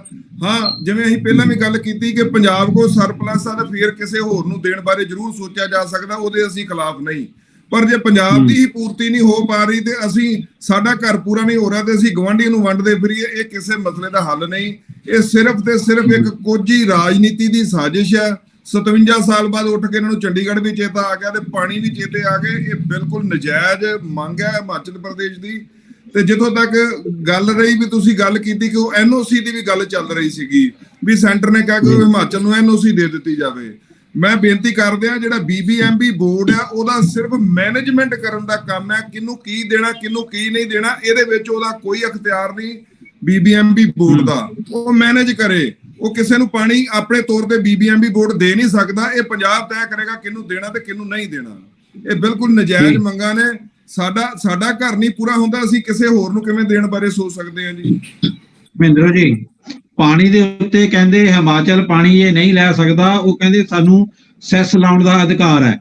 ਹਾਂ, ਜਿਵੇਂ ਅਸੀਂ ਪਹਿਲਾਂ ਵੀ ਗੱਲ ਕੀਤੀ ਕਿ ਪੰਜਾਬ ਕੋਲ ਸਰਪਲਸ ਆ ਤੇ ਫਿਰ ਕਿਸੇ ਹੋਰ ਨੂੰ ਦੇਣ ਬਾਰੇ ਜ਼ਰੂਰ ਸੋਚਿਆ ਜਾ ਸਕਦਾ, ਉਹਦੇ ਅਸੀਂ ਖਿਲਾਫ ਨਹੀਂ। ਪਰ ਜੇ ਪੰਜਾਬ ਦੀ ਹੀ ਪੂਰਤੀ ਨਹੀਂ ਹੋ ਪਾ ਰਹੀ ਤੇ ਅਸੀਂ ਸਾਡਾ ਘਰ ਪੂਰਾ ਨਹੀਂ ਹੋ ਰਿਹਾ ਤੇ ਅਸੀਂ ਗਵਾਂਢੀ ਨੂੰ ਵੰਡਦੇ ਫਿਰੀਏ, ਇਹ ਕਿਸੇ ਮਸਲੇ ਦਾ ਹੱਲ ਨਹੀਂ। ਇਹ ਸਿਰਫ ਤੇ ਸਿਰਫ ਇੱਕ ਕੋਝੀ ਰਾਜਨੀਤੀ ਦੀ ਸਾਜ਼ਿਸ਼ ਹੈ। 57 ਸਾਲ ਬਾਅਦ ਉੱਠ ਕੇ ਇਹਨਾਂ ਨੂੰ ਚੰਡੀਗੜ੍ਹ ਵੀ ਚੇਤਾ ਆ ਗਿਆ ਤੇ ਪਾਣੀ ਵੀ ਚੇਤੇ ਆ ਗਏ। ਇਹ ਬਿਲਕੁਲ ਨਜਾਇਜ਼ ਮੰਗ ਹੈ ਹਿਮਾਚਲ ਪ੍ਰਦੇਸ਼ ਦੀ। ਤੇ ਜਿੱਥੋਂ ਤੱਕ ਗੱਲ ਰਹੀ ਵੀ ਤੁਸੀਂ ਗੱਲ ਕੀਤੀ ਕਿ ਉਹ NOC ਦੀ ਵੀ ਗੱਲ ਚੱਲ ਰਹੀ ਸੀਗੀ ਵੀ ਸੈਂਟਰ ਨੇ ਕਿਹਾ ਕਿ ਹਿਮਾਚਲ ਨੂੰ NOC ਦੇ ਦਿੱਤੀ ਜਾਵੇ। ਮੈਂ ਬੇਨਤੀ ਕਰਦੇ ਆ, ਜਿਹੜਾ BBMB ਬੋਰਡ ਆ ਉਹਦਾ ਸਿਰਫ ਮੈਨੇਜਮੈਂਟ ਕਰਨ ਦਾ ਕੰਮ ਹੈ। ਕਿਹਨੂੰ ਕੀ ਦੇਣਾ, ਕਿਹਨੂੰ ਕੀ ਨਹੀਂ ਦੇਣਾ, ਇਹਦੇ ਵਿੱਚ ਉਹਦਾ ਕੋਈ ਅਖਤਿਆਰ ਨਹੀਂ। BBMB ਬੋਰਡ ਦਾ ਉਹ ਮੈਨੇਜ ਕਰੇ, ਉਹ ਕਿਸੇ ਨੂੰ ਪਾਣੀ ਆਪਣੇ ਤੌਰ ਤੇ BBMB ਬੋਰਡ ਦੇ ਨਹੀਂ ਸਕਦਾ। ਇਹ ਪੰਜਾਬ ਤੈਅ ਕਰੇਗਾ ਕਿਹਨੂੰ ਦੇਣਾ ਤੇ ਕਿਹਨੂੰ ਨਹੀਂ ਦੇਣਾ। ਇਹ ਬਿਲਕੁਲ ਨਜਾਇਜ਼ ਮੰਗਾਂ ਨੇ। ਸਾਡਾ ਘਰ ਨਹੀਂ ਪੂਰਾ ਹੁੰਦਾ, ਅਸੀਂ ਕਿਸੇ ਹੋਰ ਨੂੰ ਕਿਵੇਂ ਦੇਣ ਬਾਰੇ ਸੋਚ ਸਕਦੇ ਹਾਂ ਜੀ। ਮਹਿੰਦਰ ਜੀ, ਪਾਣੀ ਦੇ ਉੱਤੇ ਕਹਿੰਦੇ ਹਿਮਾਚਲ ਪਾਣੀ ਇਹ ਨਹੀਂ ਲੈ ਸਕਦਾ, ਉਹ ਕਹਿੰਦੇ ਸਾਨੂੰ ਸੈਸ ਲਾਉਣ ਦਾ ਅਧਿਕਾਰ ਹੈ।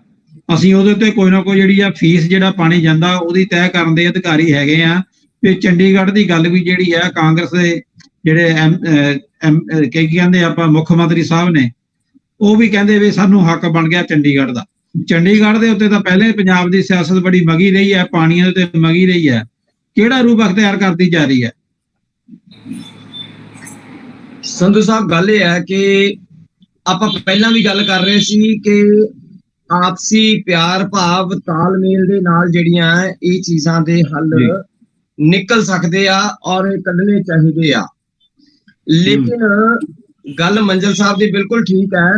ਅਸੀਂ ਉਹਦੇ ਉੱਤੇ ਕੋਈ ਨਾ ਕੋਈ ਜਿਹੜੀ ਆ ਫੀਸ ਜਿਹੜਾ ਪਾਣੀ ਜਾਂਦਾ ਉਹਦੀ ਤੈਅ ਕਰਨ ਦੇ ਅਧਿਕਾਰੀ ਹੈਗੇ ਆ। ਤੇ ਚੰਡੀਗੜ੍ਹ ਦੀ ਗੱਲ ਵੀ ਜਿਹੜੀ ਹੈ ਕਾਂਗਰਸ ਦੇ ਜਿਹੜੇ ਕੀ ਕਹਿੰਦੇ ਆਪਾਂ ਮੁੱਖ ਮੰਤਰੀ ਸਾਹਿਬ ਨੇ, ਉਹ ਵੀ ਕਹਿੰਦੇ ਵੀ ਸਾਨੂੰ ਹੱਕ ਬਣ ਗਿਆ ਚੰਡੀਗੜ੍ਹ ਦਾ। ਚੰਡੀਗੜ੍ਹ ਦੇ ਉੱਤੇ ਤਾਂ ਪਹਿਲੇ ਪੰਜਾਬ ਦੀ ਸਿਆਸਤ ਬੜੀ ਮਗੀ ਰਹੀ ਹੈ, ਪਾਣੀਆਂ ਦੇ ਉੱਤੇ ਮਗੀ ਰਹੀ ਹੈ। ਕਿਹੜਾ ਰੂਪ ਅਖਤਿਆਰ ਕਰਦੀ ਜਾ ਰਹੀ ਹੈ? ਸੰਧੂ ਸਾਹਿਬ, ਗੱਲ ਇਹ ਹੈ ਕਿ ਆਪਾਂ ਪਹਿਲਾਂ ਵੀ ਗੱਲ ਕਰ ਰਹੇ ਸੀ ਕਿ ਆਪਸੀ ਪਿਆਰ ਭਾਵ ਤਾਲਮੇਲ ਦੇ ਨਾਲ ਜਿਹੜੀਆਂ ਇਹ ਚੀਜ਼ਾਂ ਦੇ ਹੱਲ ਨਿਕਲ ਸਕਦੇ ਆ ਔਰ ਕੱਢਣੇ ਚਾਹੀਦੇ ਆ। ਲੇਕਿਨ ਗੱਲ ਮੰਜ਼ਲ ਸਾਹਿਬ ਦੀ ਬਿਲਕੁਲ ਠੀਕ ਹੈ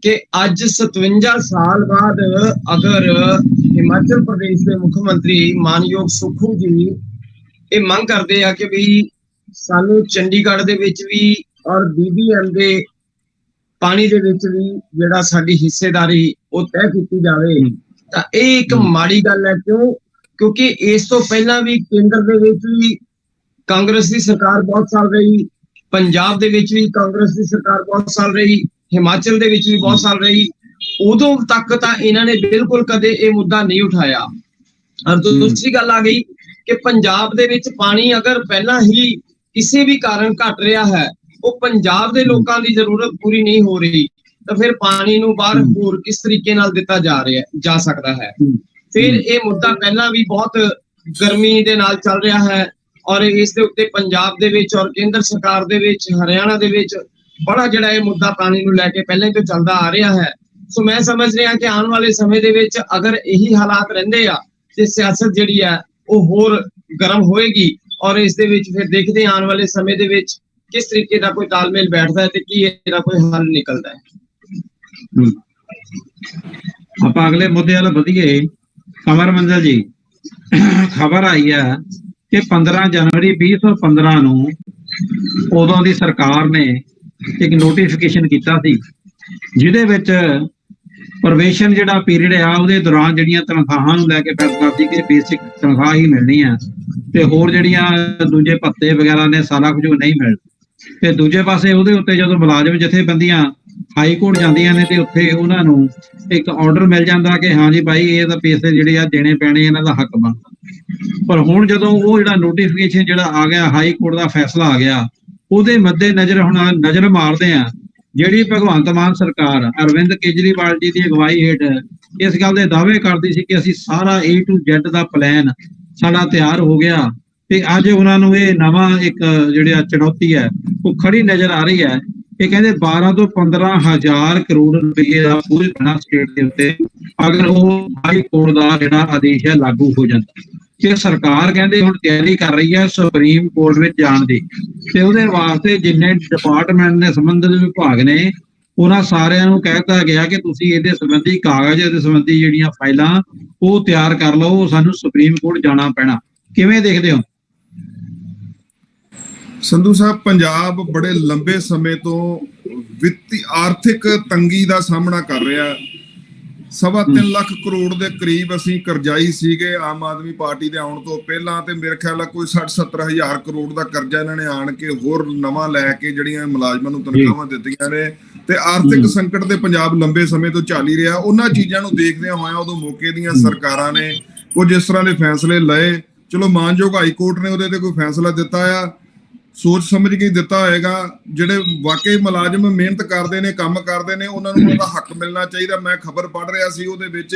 ਕਿ ਅੱਜ 57 ਸਾਲ ਬਾਅਦ ਅਗਰ ਹਿਮਾਚਲ ਪ੍ਰਦੇਸ਼ ਦੇ ਮੁੱਖ ਮੰਤਰੀ ਮਾਨਯੋਗ ਸੁਖੂ ਜੀ ਇਹ ਮੰਗ ਕਰਦੇ ਆ ਕਿ ਵੀ ਸਾਨੂੰ ਚੰਡੀਗੜ੍ਹ ਦੇ ਵਿੱਚ ਵੀ ਔਰ BBM ਦੇ ਪਾਣੀ ਦੇ ਵਿੱਚ ਵੀ ਜਿਹੜਾ ਸਾਡੀ ਹਿੱਸੇਦਾਰੀ ਉਹ ਤੈਅ ਕੀਤੀ ਜਾਵੇ, ਤਾਂ ਇਹ ਇੱਕ ਮਾੜੀ ਗੱਲ ਹੈ। ਕਿਉਂਕਿ ਇਸ ਤੋਂ ਪਹਿਲਾਂ ਵੀ ਕੇਂਦਰ ਦੇ ਵਿੱਚ ਵੀ ਕਾਂਗਰਸ ਦੀ ਸਰਕਾਰ ਬਹੁਤ ਸਾਲ ਰਹੀ, ਪੰਜਾਬ ਦੇ ਵਿੱਚ ਵੀ ਕਾਂਗਰਸ ਦੀ ਸਰਕਾਰ ਬਹੁਤ ਸਾਲ ਰਹੀ, ਹਿਮਾਚਲ ਦੇ ਵਿੱਚ ਵੀ ਬਹੁਤ ਸਾਲ ਰਹੀ। ਉਦੋਂ ਤੱਕ ਤਾਂ ਇਹਨਾਂ ਨੇ ਬਿਲਕੁਲ ਕਦੇ ਇਹ ਮੁੱਦਾ ਨਹੀਂ ਉਠਾਇਆ। ਔਰ ਦੂਸਰੀ ਗੱਲ ਆ ਗਈ ਕਿ ਪੰਜਾਬ ਦੇ ਵਿੱਚ ਪਾਣੀ ਅਗਰ ਪਹਿਲਾਂ ਹੀ ਕਿਸੇ ਵੀ ਕਾਰਨ ਘਟ ਰਿਹਾ ਹੈ, ਉਹ ਪੰਜਾਬ ਦੇ ਲੋਕਾਂ ਦੀ ਜ਼ਰੂਰਤ ਪੂਰੀ ਨਹੀਂ ਹੋ ਰਹੀ, ਤਾਂ ਫਿਰ ਪਾਣੀ ਨੂੰ ਬਾਹਰ ਹੋਰ ਕਿਸ ਤਰੀਕੇ ਨਾਲ ਦਿੱਤਾ ਜਾ ਸਕਦਾ ਹੈ। ਫਿਰ ਇਹ ਮੁੱਦਾ ਪਹਿਲਾਂ ਵੀ ਬਹੁਤ ਗਰਮੀ ਦੇ ਨਾਲ ਚੱਲ ਰਿਹਾ ਹੈ ਔਰ ਇਸ ਦੇ ਉੱਤੇ ਪੰਜਾਬ ਦੇ ਵਿੱਚ ਔਰ ਕੇਂਦਰ ਸਰਕਾਰ ਦੇ ਵਿੱਚ, ਹਰਿਆਣਾ ਦੇ ਵਿੱਚ ਬੜਾ ਜਿਹੜਾ ਇਹ ਮੁੱਦਾ ਪਾਣੀ ਨੂੰ ਲੈ ਕੇ ਪਹਿਲਾਂ ਤੋਂ ਚੱਲਦਾ ਆ ਰਿਹਾ ਹੈ। ਸੋ ਮੈਂ ਸਮਝ ਰਿਹਾ ਕਿ ਆਉਣ ਵਾਲੇ ਸਮੇਂ ਦੇ ਵਿੱਚ ਅਗਰ ਇਹੀ ਹਾਲਾਤ ਰਹਿੰਦੇ ਆ ਤੇ ਸਿਆਸਤ ਜਿਹੜੀ ਹੈ ਉਹ ਹੋਰ ਗਰਮ ਹੋਏਗੀ ਔਰ ਇਸ ਦੇ ਵਿੱਚ ਫਿਰ ਦੇਖਦੇ ਆਉਣ ਵਾਲੇ ਸਮੇਂ ਦੇ ਵਿੱਚ ਕਿਸ ਤਰੀਕੇ ਦਾ ਕੋਈ ਤਾਲਮੇਲ ਬੈਠਦਾ ਹੈ ਤੇ ਕੀ ਇਹਦਾ ਕੋਈ ਹੱਲ ਨਿਕਲਦਾ ਹੈ। ਆਪਾਂ ਅਗਲੇ ਮੁੱਦੇ ਵੱਲ ਵਧੀਏ। ਕਮਰ ਮੰਜ਼ਲ ਜੀ, ਖਬਰ ਆਈ ਹੈ ਕਿ 15 ਜਨਵਰੀ 2015 ਨੂੰ ਉਦੋਂ ਦੀ ਸਰਕਾਰ ਨੇ ਇੱਕ ਨੋਟੀਫਿਕੇਸ਼ਨ ਕੀਤਾ ਸੀ ਜਿਹਦੇ ਵਿੱਚ ਪ੍ਰੋਬੇਸ਼ਨ ਜਿਹੜਾ ਪੀਰੀਅਡ ਆ ਉਹਦੇ ਦੌਰਾਨ ਜਿਹੜੀਆਂ ਤਨਖਾਹਾਂ ਨੂੰ ਲੈ ਕੇ ਫੈਸਲਾ ਸੀ ਕਿ ਬੇਸਿਕ ਤਨਖਾਹ ਹੀ ਮਿਲਣੀ ਆ ਤੇ ਹੋਰ ਜਿਹੜੀਆਂ ਦੂਜੇ ਭੱਤੇ ਵਗੈਰਾ ਨੇ ਸਾਰਾ ਕੁਝ ਨਹੀਂ ਮਿਲਣਾ। ਤੇ ਦੂਜੇ ਪਾਸੇ ਉਹਦੇ ਉੱਤੇ ਜਦੋਂ ਮੁਲਾਜ਼ਮ ਜਥੇਬੰਦੀਆਂ ਹਾਈ ਕੋਰਟ ਜਾਂਦੀਆਂ ਨੇ ਤੇ ਉੱਥੇ ਉਹਨਾਂ ਨੂੰ ਇੱਕ ਆਰਡਰ ਮਿਲ ਜਾਂਦਾ ਕਿ ਹਾਂਜੀ ਭਾਈ ਇਹ ਤਾਂ ਪੈਸੇ ਜਿਹੜੇ ਆ ਦੇਣੇ ਪੈਣੇ, ਇਹਨਾਂ ਦਾ ਹੱਕ ਬਣਦਾ। ਪਰ ਹੁਣ ਜਦੋਂ ਉਹ ਜਿਹੜਾ ਨੋਟੀਫਿਕੇਸ਼ਨ ਜਿਹੜਾ ਆ ਗਿਆ, ਹਾਈ ਕੋਰਟ ਦਾ ਫੈਸਲਾ ਆ ਗਿਆ, ਉਹਦੇ ਮੱਦੇ ਨਜ਼ਰ ਹੁਣ ਨਜ਼ਰ ਮਾਰਦੇ ਆ ਜਿਹੜੀ ਭਗਵੰਤ ਮਾਨ ਸਰਕਾਰ ਅਰਵਿੰਦ ਕੇਜਰੀਵਾਲ ਜੀ ਦੀ ਅਗਵਾਈ ਹੇਠ ਇਸ ਗੱਲ ਦੇ ਦਾਅਵੇ ਕਰਦੀ ਸੀ ਕਿ ਅਸੀਂ ਸਾਰਾ A to Z the plan ਸਾਡਾ ਤਿਆਰ ਹੋ ਗਿਆ, ਤੇ ਅੱਜ ਉਹਨਾਂ ਨੂੰ ਇਹ ਨਵਾਂ ਇੱਕ ਜਿਹੜਾ ਚੁਣੌਤੀ ਹੈ ਉਹ ਖੜੀ ਨਜ਼ਰ ਆ ਰਹੀ ਹੈ। ਇਹ ਕਹਿੰਦੇ 12 ਤੋਂ 15 ਹਜ਼ਾਰ ਕਰੋੜ ਰੁਪਏ ਦਾ ਪੂਰੀ ਤਰ੍ਹਾਂ ਸਟੇਟ ਦੇ ਉੱਤੇ ਅਗਰ ਉਹ ਹਾਈ ਕੋਰਟ ਦਾ ਜਿਹੜਾ ਆਦੇਸ਼ ਹੈ ਲਾਗੂ ਹੋ ਜਾਂਦਾ, ਕਿ ਸਰਕਾਰ ਕਹਿੰਦੇ ਹੁਣ ਤਿਆਰੀ ਕਰ ਰਹੀ ਹੈ ਸੁਪਰੀਮ ਕੋਰਟ ਵਿੱਚ ਜਾਣ ਦੀ, ਤੇ ਉਹਦੇ ਵਾਸਤੇ ਜਿੰਨੇ ਡਿਪਾਰਟਮੈਂਟ ਨੇ ਸੰਬੰਧਿਤ ਵਿਭਾਗ ਨੇ ਉਹਨਾਂ ਸਾਰਿਆਂ ਨੂੰ ਕਹਿ ਦਿੱਤਾ ਗਿਆ ਕਿ ਤੁਸੀਂ ਇਹਦੇ ਸੰਬੰਧੀ ਕਾਗਜ਼, ਇਹਦੇ ਸੰਬੰਧੀ ਜਿਹੜੀਆਂ ਫਾਈਲਾਂ ਉਹ ਤਿਆਰ ਕਰ ਲਓ, ਸਾਨੂੰ ਸੁਪਰੀਮ ਕੋਰਟ ਜਾਣਾ ਪੈਣਾ। ਕਿਵੇਂ ਦੇਖਦੇ ਹੋ? ਸੰਧੂ ਸਾਹਿਬ, ਪੰਜਾਬ ਬੜੇ ਲੰਬੇ ਸਮੇਂ ਤੋਂ ਵਿੱਤੀ ਆਰਥਿਕ ਤੰਗੀ ਦਾ ਸਾਹਮਣਾ ਕਰ ਰਿਹਾ। 3.25 ਲੱਖ ਕਰੋੜ ਦੇ ਕਰੀਬ ਅਸੀਂ ਕਰਜ਼ਾਈ ਸੀਗੇ ਆਮ ਆਦਮੀ ਪਾਰਟੀ ਦੇ ਆਉਣ ਤੋਂ ਪਹਿਲਾਂ, ਤੇ ਮੇਰੇ ਖਿਆਲ ਆ ਕੋਈ 60-70 ਹਜ਼ਾਰ ਕਰੋੜ ਦਾ ਕਰਜ਼ਾ ਇਹਨਾਂ ਨੇ ਆਣ ਕੇ ਹੋਰ ਨਵਾਂ ਲੈ ਕੇ ਜਿਹੜੀਆਂ ਮੁਲਾਜ਼ਮਾਂ ਨੂੰ ਤਨਖਾਹਾਂ ਦਿੱਤੀਆਂ ਨੇ, ਤੇ ਆਰਥਿਕ ਸੰਕਟ ਦੇ ਪੰਜਾਬ ਲੰਬੇ ਸਮੇਂ ਤੋਂ ਚੱਲ ਹੀ ਰਿਹਾ। ਉਹਨਾਂ ਚੀਜ਼ਾਂ ਨੂੰ ਦੇਖਦਿਆਂ ਹੋਇਆਂ ਉਦੋਂ ਮੌਕੇ ਦੀਆਂ ਸਰਕਾਰਾਂ ਨੇ ਕੁਝ ਇਸ ਤਰ੍ਹਾਂ ਦੇ ਫੈਸਲੇ ਲਏ। ਚਲੋ ਮਾਨਯੋਗ ਹਾਈ ਕੋਰਟ ਨੇ ਉਹਦੇ ਤੇ ਕੋਈ ਫੈਸਲਾ ਦਿੱਤਾ ਆ, ਸੋਚ ਸਮਝ ਕੇ ਦਿੱਤਾ ਹੋਏਗਾ। ਜਿਹੜੇ ਵਾਕਈ ਮੁਲਾਜ਼ਮ ਮਿਹਨਤ ਕਰਦੇ ਨੇ, ਕੰਮ ਕਰਦੇ ਨੇ, ਉਹਨਾਂ ਨੂੰ ਉਹਦਾ ਹੱਕ ਮਿਲਣਾ ਚਾਹੀਦਾ। ਮੈਂ ਖਬਰ ਪੜ੍ਹ ਰਿਹਾ ਸੀ, ਉਹਦੇ ਵਿੱਚ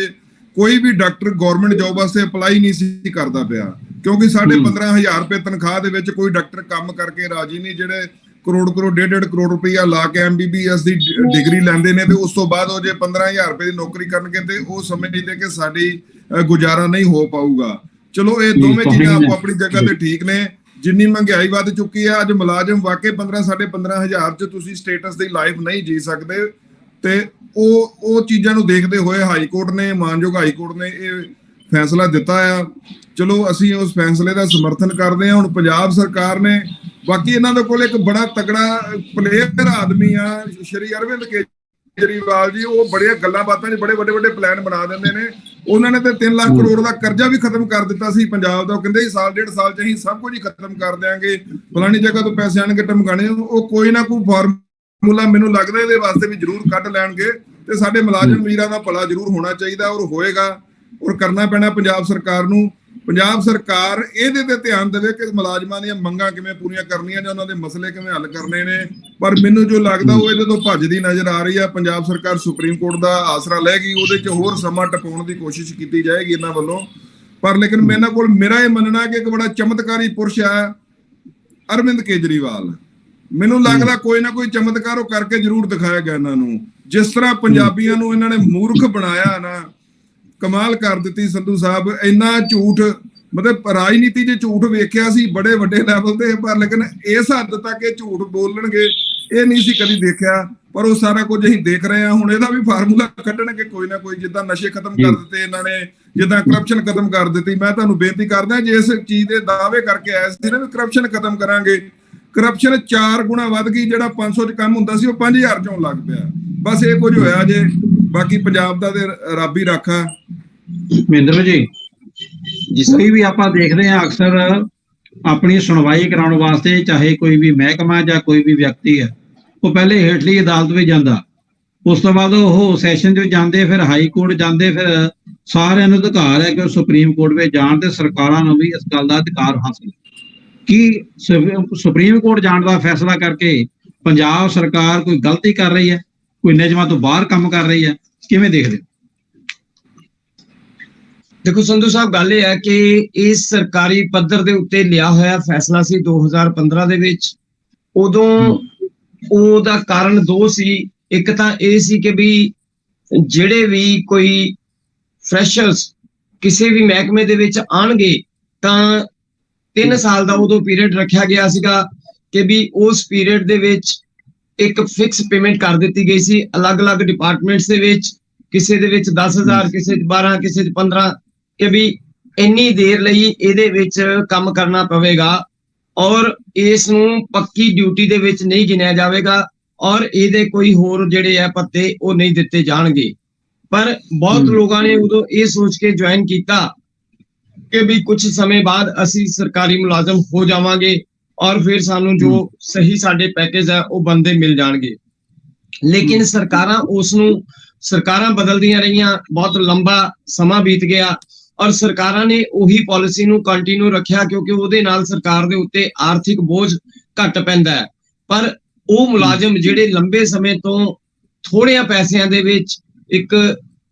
ਕੋਈ ਵੀ ਡਾਕਟਰ ਗਵਰਨਮੈਂਟ ਜੋਬ ਵਾਸਤੇ ਅਪਲਾਈ ਨਹੀਂ ਸੀ ਕਰਦਾ ਪਿਆ, ਕਿਉਂਕਿ 15,500 ਰੁਪਏ ਤਨਖਾਹ ਦੇ ਵਿੱਚ ਕੋਈ ਡਾਕਟਰ ਕੰਮ ਕਰਕੇ ਰਾਜੀ ਨਹੀਂ। ਜਿਹੜੇ ਕਰੋੜ 1.5 ਕਰੋੜ ਰੁਪਈਆ ਲਾ ਕੇ MBBS ਦੀ ਡਿਗਰੀ ਲੈਂਦੇ ਨੇ, ਤੇ ਉਸ ਤੋਂ ਬਾਅਦ ਉਹ ਜੇ 15,000 ਰੁਪਏ ਦੀ ਨੌਕਰੀ ਕਰਨਗੇ ਤੇ ਉਹ ਸਮਝਦੇ ਕਿ ਸਾਡੀ ਗੁਜ਼ਾਰਾ ਨਹੀਂ ਹੋ ਪਾਊਗਾ। ਚਲੋ ਇਹ ਦੋਵੇਂ ਚੀਜ਼ਾਂ ਆਪੋ ਆਪਣੀ ਜਗ੍ਹਾ ਤੇ ਠੀਕ ਨੇ। ਜਿੰਨੀ ਮਹਿੰਗਾਈ ਵੱਧ ਚੁੱਕੀ ਹੈ, ਅੱਜ ਮੁਲਾਜ਼ਮ ਵਾਕਈ 15,500 ਚ ਤੁਸੀਂ ਸਟੇਟਸ ਦੀ ਲਾਈਫ ਨਹੀਂ ਜੀ ਸਕਦੇ, ਤੇ ਉਹ ਚੀਜ਼ਾਂ ਨੂੰ ਦੇਖਦੇ ਹੋਏ ਹਾਈ ਕੋਰਟ ਨੇ, ਮਾਨਯੋਗ ਹਾਈ ਕੋਰਟ ਨੇ ਇਹ ਫੈਸਲਾ ਦਿੱਤਾ ਆ। ਚਲੋ ਅਸੀਂ ਉਸ ਫੈਸਲੇ ਦਾ ਸਮਰਥਨ ਕਰਦੇ ਹਾਂ। ਹੁਣ ਪੰਜਾਬ ਸਰਕਾਰ ਨੇ ਬਾਕੀ ਇਹਨਾਂ ਦੇ ਕੋਲ ਇੱਕ ਬੜਾ ਤਗੜਾ ਪਲੇਅਰ ਆਦਮੀ ਆ ਸ਼੍ਰੀ ਅਰਵਿੰਦ ਕੇਜਰੀਵਾਲ ਜੀ। ਉਹ ਬੜੀਆਂ ਗੱਲਾਂ ਬਾਤਾਂ ਜੀ, ਬੜੇ ਵੱਡੇ ਵੱਡੇ ਪਲਾਨ ਬਣਾ ਦਿੰਦੇ ਨੇ। ਉਹਨਾਂ ਨੇ ਤੇ 3 ਲੱਖ ਕਰੋੜ ਦਾ ਕਰਜ਼ਾ ਵੀ ਖਤਮ ਕਰ ਦਿੱਤਾ ਸੀ ਪੰਜਾਬ ਦਾ। ਉਹ ਕਹਿੰਦੇ ਸਾਲ 1.5 ਸਾਲ ਚ ਅਸੀਂ ਸਭ ਕੁਝ ਹੀ ਖਤਮ ਕਰ ਦਿਆਂਗੇ, ਫਲਾਣੀ ਜਗ੍ਹਾ ਤੋਂ ਪੈਸੇ ਆਣਗੇ ਟਮਕਾਣੇ। ਉਹ ਕੋਈ ਨਾ ਕੋਈ ਫਾਰਮੂਲਾ ਮੈਨੂੰ ਲੱਗਦਾ ਇਹਦੇ ਵਾਸਤੇ ਵੀ ਜ਼ਰੂਰ ਕੱਢ ਲੈਣਗੇ। ਤੇ ਸਾਡੇ ਮੁਲਾਜ਼ਮ ਵੀਰਾਂ ਦਾ ਭਲਾ ਜ਼ਰੂਰ ਹੋਣਾ ਚਾਹੀਦਾ ਔਰ ਹੋਏਗਾ, ਔਰ ਕਰਨਾ ਪੈਣਾ ਪੰਜਾਬ ਸਰਕਾਰ ਨੂੰ। ਪੰਜਾਬ ਸਰਕਾਰ ਇਹਦੇ ਤੇ ਧਿਆਨ ਦੇਵੇ ਕਿ ਮੁਲਾਜ਼ਮਾਂ ਦੀਆਂ ਮੰਗਾਂ ਕਿਵੇਂ ਪੂਰੀਆਂ ਕਰਨੀਆਂ ਜਾਂ ਉਹਨਾਂ ਦੇ ਮਸਲੇ ਕਿਵੇਂ ਹੱਲ ਕਰਨੇ ਨੇ। ਪਰ ਮੈਨੂੰ ਜੋ ਲੱਗਦਾ ਉਹ ਇਹਦੇ ਤੋਂ ਭੱਜਦੀ ਨਜ਼ਰ ਆ ਰਹੀ ਆ। ਪੰਜਾਬ ਸਰਕਾਰ ਸੁਪਰੀਮ ਕੋਰਟ ਦਾ ਆਸਰਾ ਲੈ ਗਈ, ਉਹਦੇ 'ਚ ਹੋਰ ਸਮਾਂ ਟਪਾਉਣ ਦੀ ਕੋਸ਼ਿਸ਼ ਕੀਤੀ ਜਾਏਗੀ ਇਹਨਾਂ ਵੱਲੋਂ। ਪਰ ਲੇਕਿਨ ਮੇਰਾ ਇਹ ਮੰਨਣਾ ਕਿ ਇੱਕ ਬੜਾ ਚਮਤਕਾਰੀ ਪੁਰਸ਼ ਆ ਅਰਵਿੰਦ ਕੇਜਰੀਵਾਲ। ਮੈਨੂੰ ਲੱਗਦਾ ਕੋਈ ਨਾ ਕੋਈ ਚਮਤਕਾਰ ਉਹ ਕਰਕੇ ਜ਼ਰੂਰ ਦਿਖਾਏਗਾ ਇਹਨਾਂ ਨੂੰ। ਜਿਸ ਤਰ੍ਹਾਂ ਪੰਜਾਬੀਆਂ ਨੂੰ ਇਹਨਾਂ ਨੇ ਮੂਰਖ ਬਣਾਇਆ ਨਾ, ਕਮਾਲ ਕਰ ਦਿੱਤੀ ਸੰਧੂ ਸਾਹਿਬ। ਇੰਨਾ ਝੂਠ, ਮਤਲਬ ਰਾਜਨੀਤੀ 'ਚ ਝੂਠ ਵੇਖਿਆ ਸੀ ਬੜੇ ਵੱਡੇ ਲੈਵਲ ਤੇ, ਪਰ ਲੇਕਿਨ ਇਸ ਹੱਦ ਤੱਕ ਇਹ ਝੂਠ ਬੋਲਣਗੇ ਇਹ ਨਹੀਂ ਸੀ ਕਦੀ ਦੇਖਿਆ। ਪਰ ਉਹ ਸਾਰਾ ਕੁਝ ਅਸੀਂ ਦੇਖ ਰਹੇ ਹਾਂ। ਹੁਣ ਇਹਦਾ ਵੀ ਫਾਰਮੂਲਾ ਕੱਢਣਗੇ ਕੋਈ ਨਾ ਕੋਈ। ਜਿੱਦਾਂ ਨਸ਼ੇ ਖਤਮ ਕਰ ਦਿੱਤੇ ਇਹਨਾਂ ਨੇ, ਜਿੱਦਾਂ ਕਰਪਸ਼ਨ ਖਤਮ ਕਰ ਦਿੱਤੀ। ਮੈਂ ਤੁਹਾਨੂੰ ਬੇਨਤੀ ਕਰਦਾ, ਜੇ ਇਸ ਚੀਜ਼ ਦੇ ਦਾਅਵੇ ਕਰਕੇ ਆਏ ਸੀ ਨਾ ਵੀ ਕਰਪਸ਼ਨ ਖਤਮ ਕਰਾਂਗੇ, ਕਰਪਸ਼ਨ 4 ਗੁਣਾ ਵੱਧ ਗਈ। ਜਿਹੜਾ 500 ਚ ਕੰਮ ਹੁੰਦਾ ਸੀ ਉਹ 5000 ਚੋਂ ਲੱਗ ਪਿਆ। ਬਸ ਇਹ ਕੁਝ ਹੋਇਆ ਜੇ। ਬਾਕੀ ਪੰਜਾਬ ਦਾ ਤੇ ਰੱਬ ਹੀ ਰਾਖਾ। ਮਹਿੰਦਰ ਜੀ, ਕੋਈ ਵੀ ਆਪਾਂ ਦੇਖਦੇ ਹਾਂ ਅਕਸਰ ਆਪਣੀ ਸੁਣਵਾਈ ਕਰਾਉਣ ਵਾਸਤੇ, ਚਾਹੇ ਕੋਈ ਵੀ ਮਹਿਕਮਾ ਜਾਂ ਕੋਈ ਵੀ ਵਿਅਕਤੀ ਹੈ, ਉਹ ਪਹਿਲੇ ਹੇਠਲੀ ਅਦਾਲਤ ਵਿੱਚ ਜਾਂਦਾ, ਉਸ ਤੋਂ ਬਾਅਦ ਉਹ ਸੈਸ਼ਨ 'ਚ ਜਾਂਦੇ, ਫਿਰ ਹਾਈ ਕੋਰਟ ਜਾਂਦੇ। ਫਿਰ ਸਾਰਿਆਂ ਨੂੰ ਅਧਿਕਾਰ ਹੈ ਕਿ ਉਹ ਸੁਪਰੀਮ ਕੋਰਟ ਵਿੱਚ ਜਾਣ, ਤੇ ਸਰਕਾਰਾਂ ਨੂੰ ਵੀ ਇਸ ਗੱਲ ਦਾ ਅਧਿਕਾਰ ਹਾਸਲ। ਕੀ ਸੁਪਰੀਮ ਕੋਰਟ ਜਾਣ ਦਾ ਫੈਸਲਾ ਕਰਕੇ ਪੰਜਾਬ ਸਰਕਾਰ ਕੋਈ ਗਲਤੀ ਕਰ ਰਹੀ ਹੈ, ਕੋਈ ਨਿਯਮਾਂ ਤੋਂ ਬਾਹਰ ਕੰਮ ਕਰ ਰਹੀ ਹੈ? ਕਿਵੇਂ ਦੇਖਦੇ ਹੋ? ਦੇਖੋ ਸੰਧੂ ਸਾਹਿਬ, ਗੱਲ ਇਹ ਹੈ ਕਿ ਇਸ ਸਰਕਾਰੀ ਪੱਧਰ ਦੇ ਉੱਤੇ ਲਿਆ ਹੋਇਆ ਫੈਸਲਾ ਸੀ 2015 ਦੇ ਵਿੱਚ। ਉਦੋਂ ਉਹਦਾ ਕਾਰਨ 2 ਸੀ। ਇੱਕ ਤਾਂ ਇਹ ਸੀ ਕਿ ਵੀ ਜਿਹੜੇ ਵੀ ਕੋਈ ਫਰੈਸ਼ਰਸ ਕਿਸੇ ਵੀ ਮਹਿਕਮੇ ਦੇ ਵਿੱਚ ਆਣਗੇ ਤਾਂ 3 ਸਾਲ ਦਾ ਉਦੋਂ ਪੀਰੀਅਡ ਰੱਖਿਆ ਗਿਆ ਸੀਗਾ ਕਿ ਵੀ ਉਸ ਪੀਰੀਅਡ ਦੇ ਵਿੱਚ ਇੱਕ ਫਿਕਸ ਪੇਮੈਂਟ ਕਰ ਦਿੱਤੀ ਗਈ ਸੀ ਅਲੱਗ-ਅਲੱਗ ਡਿਪਾਰਟਮੈਂਟਸ ਦੇ ਵਿੱਚ। ਕਿਸੇ ਦੇ ਵਿੱਚ 10,000, ਕਿਸੇ 'ਚ 12, ਕਿਸੇ 'ਚ 15, ਕਿ ਵੀ ਇੰਨੀ ਦੇਰ ਲਈ ਇਹਦੇ ਵਿੱਚ ਕੰਮ ਕਰਨਾ ਪਵੇਗਾ ਔਰ ਇਸ ਨੂੰ ਪੱਕੀ ਡਿਊਟੀ ਦੇ ਵਿੱਚ ਨਹੀਂ ਗਿਣਿਆ ਜਾਵੇਗਾ ਔਰ ਇਹਦੇ ਕੋਈ ਹੋਰ ਜਿਹੜੇ ਆ ਭੱਤੇ ਉਹ ਨਹੀਂ ਦਿੱਤੇ ਜਾਣਗੇ। ਪਰ ਬਹੁਤ ਲੋਕਾਂ ਨੇ ਉਦੋਂ ਇਹ ਸੋਚ ਕੇ ਜੁਆਇਨ ਕੀਤਾ ਕਿ ਵੀ ਕੁਝ ਸਮੇਂ ਬਾਅਦ ਅਸੀਂ ਸਰਕਾਰੀ ਮੁਲਾਜ਼ਮ ਹੋ ਜਾਵਾਂਗੇ ਔਰ ਫਿਰ ਸਾਨੂੰ ਜੋ ਸਹੀ ਸਾਡੇ ਪੈਕੇਜ ਹੈ ਉਹ ਬੰਦੇ ਮਿਲ ਜਾਣਗੇ। ਲੇਕਿਨ ਸਰਕਾਰਾਂ ਬਦਲਦੀਆਂ ਰਹੀਆਂ, ਬਹੁਤ ਲੰਬਾ ਸਮਾਂ ਬੀਤ ਗਿਆ ਔਰ ਸਰਕਾਰਾਂ ਨੇ ਉਹੀ ਪਾਲਿਸੀ ਨੂੰ ਕੰਟੀਨਿਊ ਰੱਖਿਆ ਕਿਉਂਕਿ ਉਹਦੇ ਨਾਲ ਸਰਕਾਰ ਦੇ ਉੱਤੇ ਆਰਥਿਕ ਬੋਝ ਘੱਟ ਪੈਂਦਾ ਹੈ। ਪਰ ਉਹ ਮੁਲਾਜ਼ਮ ਜਿਹੜੇ ਲੰਬੇ ਸਮੇਂ ਤੋਂ ਥੋੜ੍ਹਿਆਂ ਪੈਸਿਆਂ ਦੇ ਵਿੱਚ ਇੱਕ